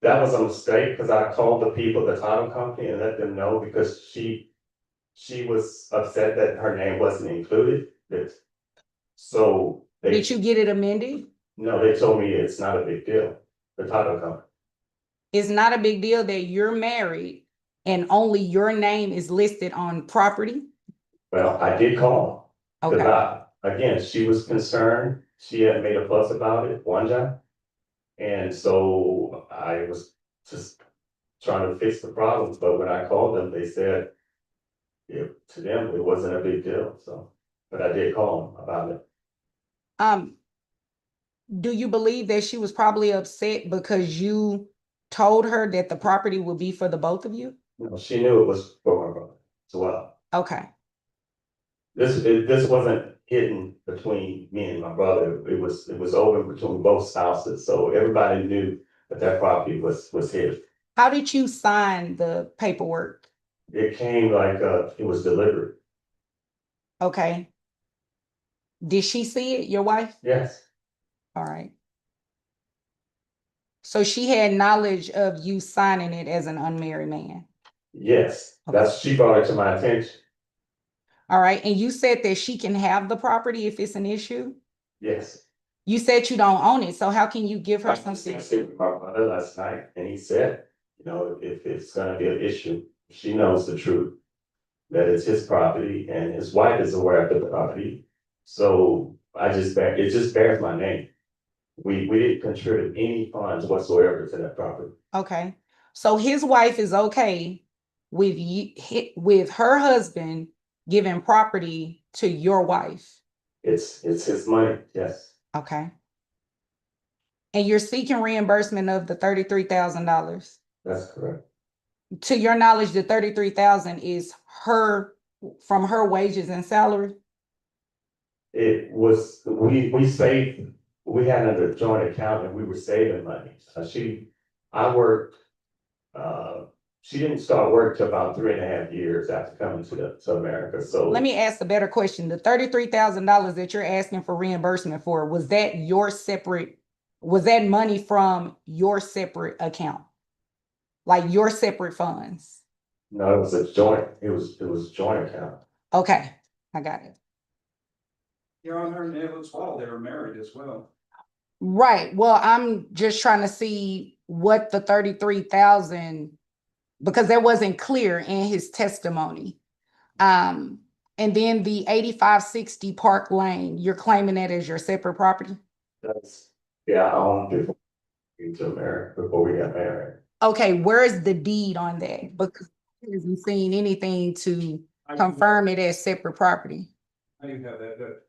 That was a mistake because I called the people, the title company, and let them know because she was upset that her name wasn't included. So Did you get it amended? no, they told me it's not a big deal, the title company. It's not a big deal that you're married and only your name is listed on property? Well, I did call. Okay, Again, she was concerned. She had made a fuss about it, Vonda. And so I was just trying to fix the problems, but when I called them, they said to them, it wasn't a big deal, so, but I did call them about it. Do you believe that she was probably upset because you told her that the property would be for the both of you? No, she knew it was for my brother as well. Okay, This wasn't hidden between me and my brother. It was open between both spouses, so everybody knew that property was his. how did you sign the paperwork? It came like, it was delivered. Okay. Did she see it, your wife? Yes, All right. So she had knowledge of you signing it as an unmarried man. yes, she brought it to my attention. All right. And you said that she can have the property if it's an issue? Yes. You said you don't own it, so how can you give her I something? stayed with my brother last night, and he said, if it's gonna be an issue, she knows the truth. That it's his property, and his wife is aware of the property. So it just bears my name. We didn't contribute any funds whatsoever to that property. Okay. So his wife is okay with with her husband giving property to your wife. It's his money, yes, Okay. And you're seeking reimbursement of the $33,000. that's correct. To your knowledge, the 33,000 is from her wages and salary. It was, we saved, we had a joint account and we were saving money. I worked, she didn't start work till about 3.5 years after coming to America, so. Let me ask a better question. The $33,000 that you're asking for reimbursement for, was that money from your separate account? Like your separate funds? No, it was a joint, it was joint account. Okay, I got it. Your Honor, and it was while they were married as well. Right. Well, I'm just trying to see what the 33,000, because that wasn't clear in his testimony. And then the 8560 Park Lane, you're claiming that as your separate property? Yeah, I owned it into America before we got married. Okay, where is the deed on that? Because he hasn't seen anything to confirm it as separate property. I do have that.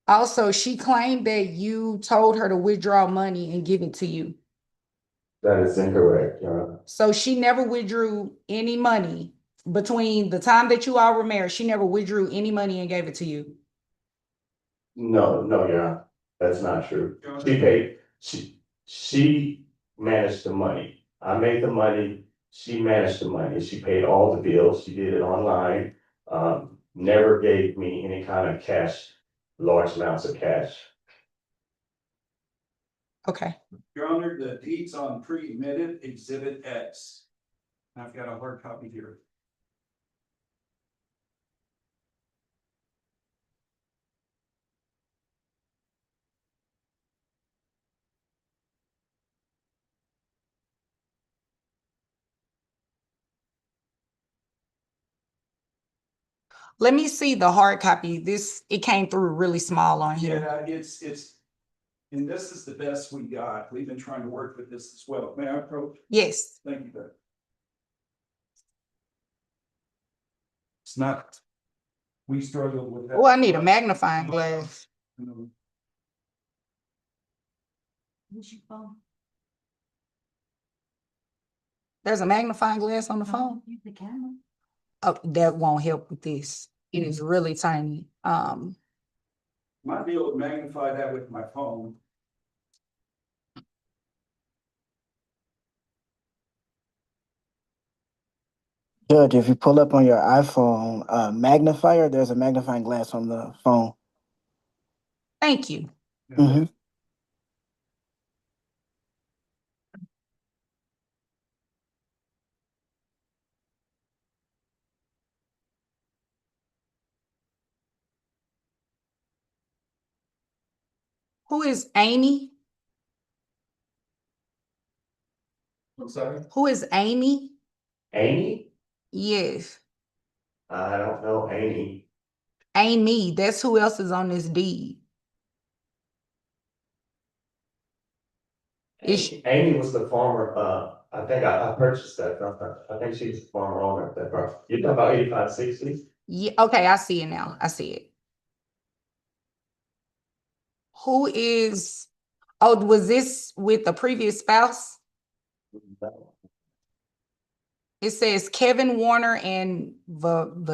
Also, she claimed that you told her to withdraw money and give it to you. That is incorrect, Your Honor. So she never withdrew any money between the time that you all were married. She never withdrew any money and gave it to you. No, Your Honor, that's not true. Your Honor. She paid, she managed the money. I made the money, she managed the money. She paid all the bills, she did it online. Never gave me any kind of cash, large amounts of cash. Okay. Your Honor, the deeds on pre-admitted exhibit X. I've got a hard copy here. Let me see the hard copy. It came through really small on here. Yeah, and this is the best we got. We've been trying to work with this as well. May I approach? Yes. Thank you, Doug. It's not, we struggled with that. Oh, I need a magnifying glass. Where's your phone? There's a magnifying glass on the phone. Use the camera. Oh, that won't help with this. It is really tiny. Might be able to magnify that with my phone. Judge, if you pull up on your iPhone magnifier, there's a magnifying glass on the phone. Thank you. Mhm. Who is Amy? I'm sorry? Who is Amy? Amy? Yes. I don't know Amy. Amy, that's who else is on this deed. Amy was the farmer, I think I purchased that from her. I think she's the farmer owner of that property. You're talking about 8560? Yeah, okay, I see it now. I see it. Who is, oh, was this with the previous spouse? It says Kevin Warner and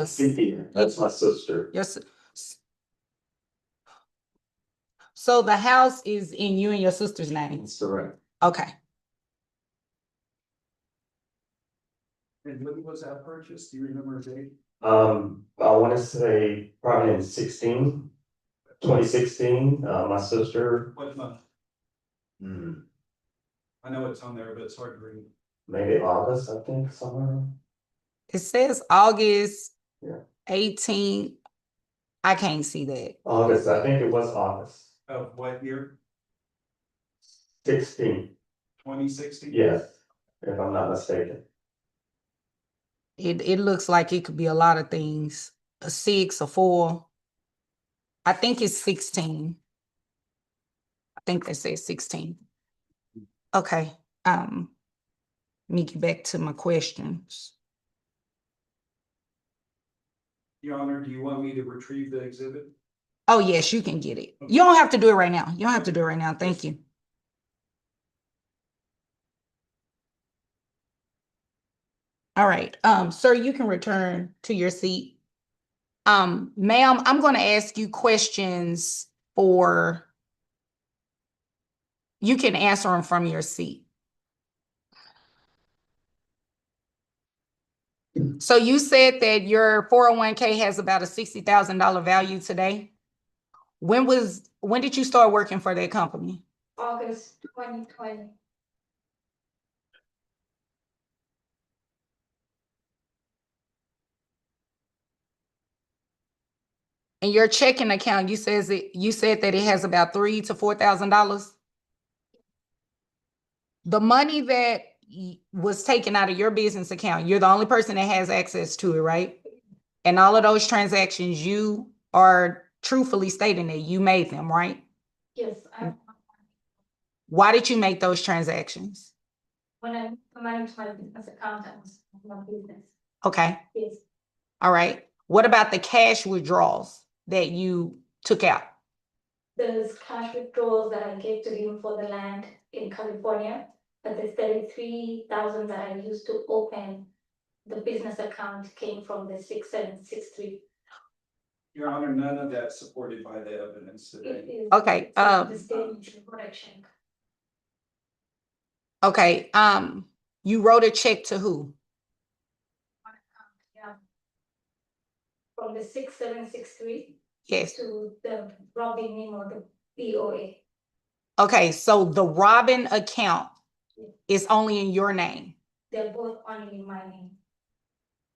Cynthia, that's my sister. Yes. So the house is in you and your sister's name. That's correct. Okay. And when was that purchased? Do you remember a date? I want to say probably in 2016, my sister, What month? I know it's on there, but it's hard to read. maybe August, I think, somewhere. It says August Yeah. 18th. I can't see that. August, I think it was August Of what year? 16. 2016? Yes, if I'm not mistaken. It looks like it could be a lot of things. A 6, a 4. I think it's 16. I think they say 16. Okay. Let me get back to my questions. Your Honor, do you want me to retrieve the exhibit? Oh, yes, you can get it. You don't have to do it right now. You don't have to do it right now. Thank you. All right. Sir, you can return to your seat. Ma'am, I'm going to ask you questions for, you can answer them from your seat. So you said that your 401k has about a $60,000 value today. When did you start working for that company? August 2020. And your checking account, you said that it has about $3,000 to $4,000. The money that was taken out of your business account, you're the only person that has access to it, right? And all of those transactions, you are truthfully stating that you made them, right? Yes, Why did you make those transactions? when I managed my business account, I was my business. Okay. Yes, All right. What about the cash withdrawals that you took out? there's cash withdrawals that I gave to him for the land in California, but the 33,000 that I used to open the business account came from the 6763. Your Honor, none of that's supported by the evidence It today. is. Okay, it's the statement correction. Okay. You wrote a check to who? Yeah. From the 6763 Yes. to the Robin name or the BOA. Okay, so the Robin account is only in your name. They're both only in my name.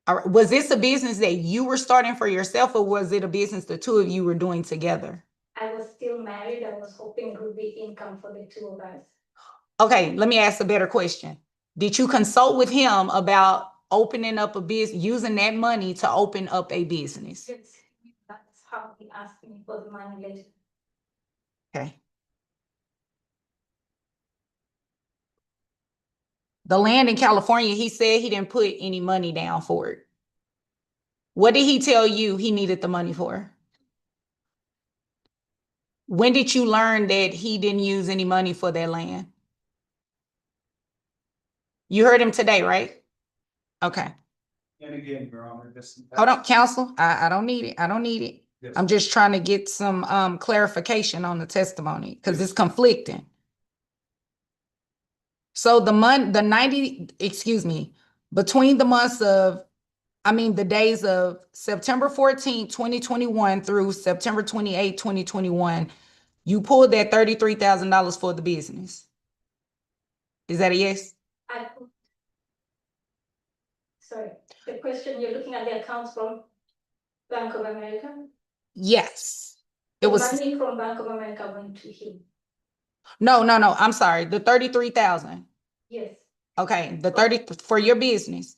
All right. Was this a business that you were starting for yourself, or was it a business the two of you were doing together? I was still married. I was hoping it would be income for the two of us. Okay, let me ask a better question. Did you consult with him about opening up a business, using that money to open up a business? Yes, that's how he asked me for the money later. Okay. The land in California, he said he didn't put any money down for it. What did he tell you he needed the money for? When did you learn that he didn't use any money for that land? You heard him today, right? Okay. And again, Your Honor, this. Hold on, counsel. I don't need it. I don't need it. Yes. I'm just trying to get some clarification on the testimony because Yes. it's conflicting. So the 90, excuse me, between the days of September 14th, 2021 through September 28th, 2021, you pulled that $33,000 for the business. Is that a yes? Sorry, the question, you're looking at the accounts from Bank of America? Yes. It The was, money from Bank of America went to him. no, I'm sorry. The 33,000. Yes, Okay, the 30 for your business.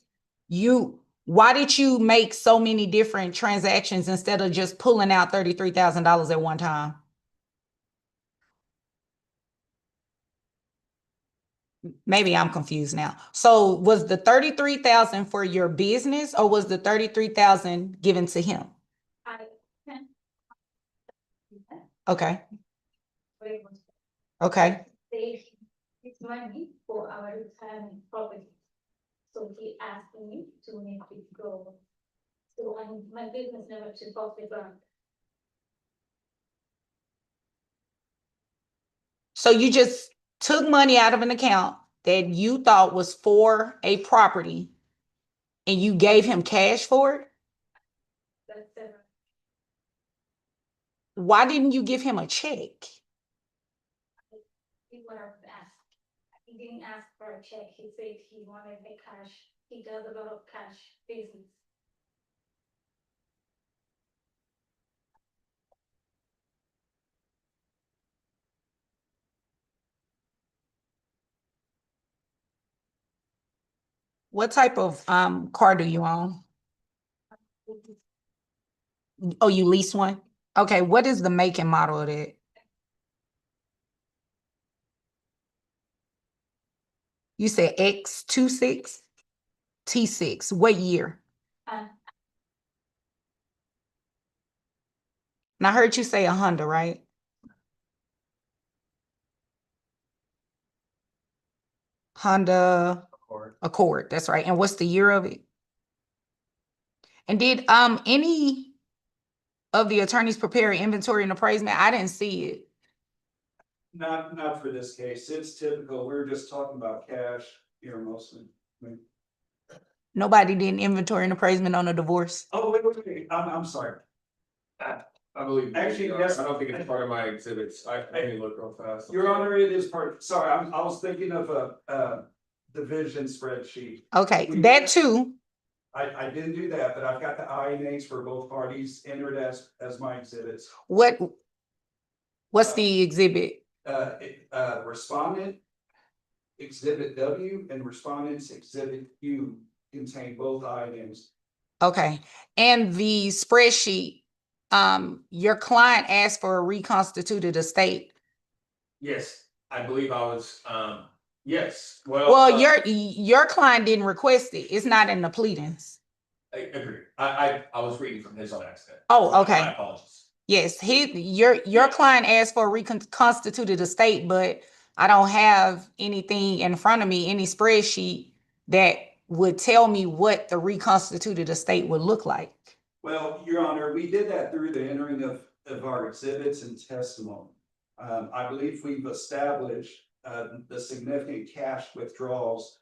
Why did you make so many different transactions instead of just pulling out $33,000 at one time? Maybe I'm confused now. So was the 33,000 for your business or was the 33,000 given to him? I can. Okay, okay. Save his money for our retirement property. So he asked me to make it grow. So my business never took off the ground. So you just took money out of an account that you thought was for a property and you gave him cash for it? That's Why didn't you give him a check? what I was asked. He didn't ask for a check. He said he wanted a cash. He does a lot of cash business. What type of car do you own? Oh, you lease one? Okay, what is the make and model of that? You said X26 T6. What year? And And I heard you say a Honda, right? Honda Accord, that's right. And what's the year of it? And did any of the attorneys prepare inventory and appraisement? I didn't see it. Not for this case. It's typical. We were just talking about cash here mostly. I mean, Nobody did an inventory and appraisement on a divorce. oh, wait. I'm sorry. I believe. Actually, yes. I don't think it's part of my exhibits. I can look real fast. Your Honor, it is part, sorry, I was thinking of a division spreadsheet. Okay, that too. I didn't do that, but I've got the INAs for both parties entered as my exhibits. What's the exhibit? Respondent exhibit W and respondents exhibit Q contain both INAs. Okay, and the spreadsheet, your client asked for a reconstituted estate. Yes, I believe I was, yes, Well, your client didn't request it. It's not in the pleadings. I agree. I was reading from his own accident. Oh, okay. My apologies. Yes, your client asked for a reconstituted estate, but I don't have anything in front of me, any spreadsheet that would tell me what the reconstituted estate would look like. Well, Your Honor, we did that through the entering of our exhibits and testimony. I believe we've established the significant cash withdrawals.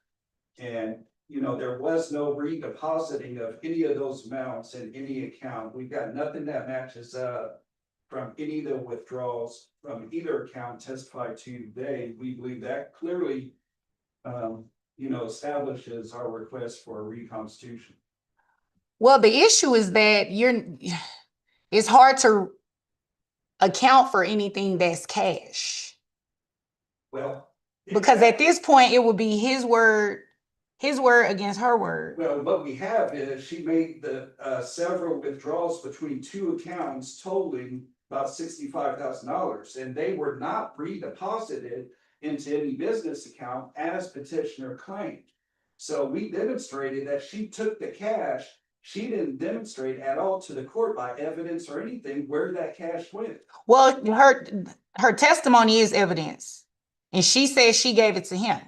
And, you know, there was no redepositing of any of those amounts in any account. We've got nothing that matches up from any of the withdrawals from either account testified to today. We believe that clearly, you know, establishes our request for a reconstitution. Well, the issue is that it's hard to account for anything that's cash. Well, Because at this point, it would be his word against her word. well, what we have is she made the several withdrawals between two accounts totaling about $65,000, and they were not redeposited into any business account as petitioner claimed. So we demonstrated that she took the cash. She didn't demonstrate at all to the court by evidence or anything where that cash went. Well, her testimony is evidence, and she says she gave it to him.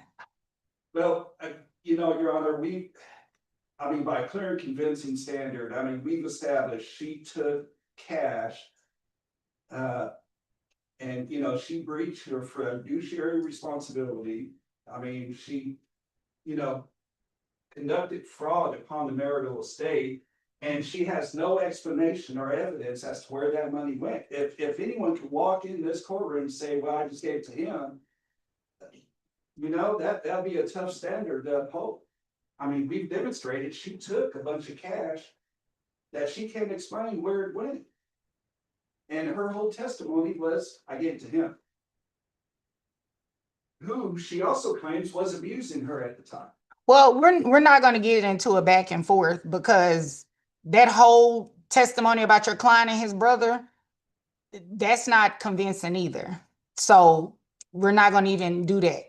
Well, you know, Your Honor, I mean, by clear and convincing standard, I mean, we've established she took cash. And, you know, she breached her fiduciary responsibility. I mean, she, you know, conducted fraud upon the marital estate. And she has no explanation or evidence as to where that money went. If anyone could walk in this courtroom and say, well, I just gave it to him, you know, that'd be a tough standard to uphold. I mean, we've demonstrated she took a bunch of cash that she can't explain where it went. And her whole testimony was, I gave it to him. Who she also claims was abusing her at the time. Well, we're not going to get into a back and forth, because that whole testimony about your client and his brother, that's not convincing either. So we're not going to even do that.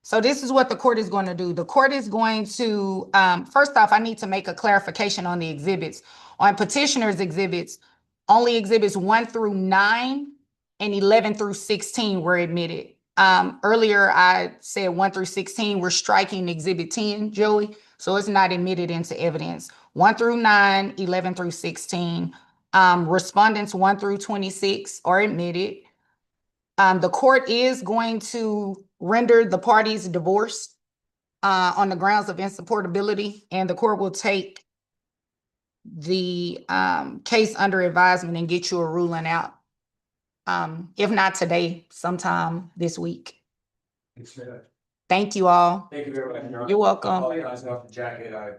So this is what the court is going to do. The court is going to, first off, I need to make a clarification on the exhibits. On petitioner's exhibits, only exhibits 1 through 9 and 11 through 16 were admitted. Earlier I said 1 through 16, we're striking exhibit 10, Joey, so it's not admitted into evidence. 1 through 9, 11 through 16. Respondents 1 through 26 are admitted. The court is going to render the parties divorced on the grounds of insupportability, and the court will take the case under advisement and get you a ruling out. If not today, sometime this week. Thank you all. Thank you very much, Your Honor. You're welcome. I apologize off the jacket. I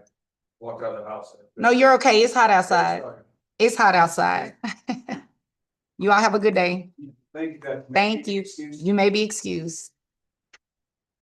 walked out of the house. No, you're okay. It's hot outside. It's hot outside. You all have a good day. Thank you. Thank you. You may be excused.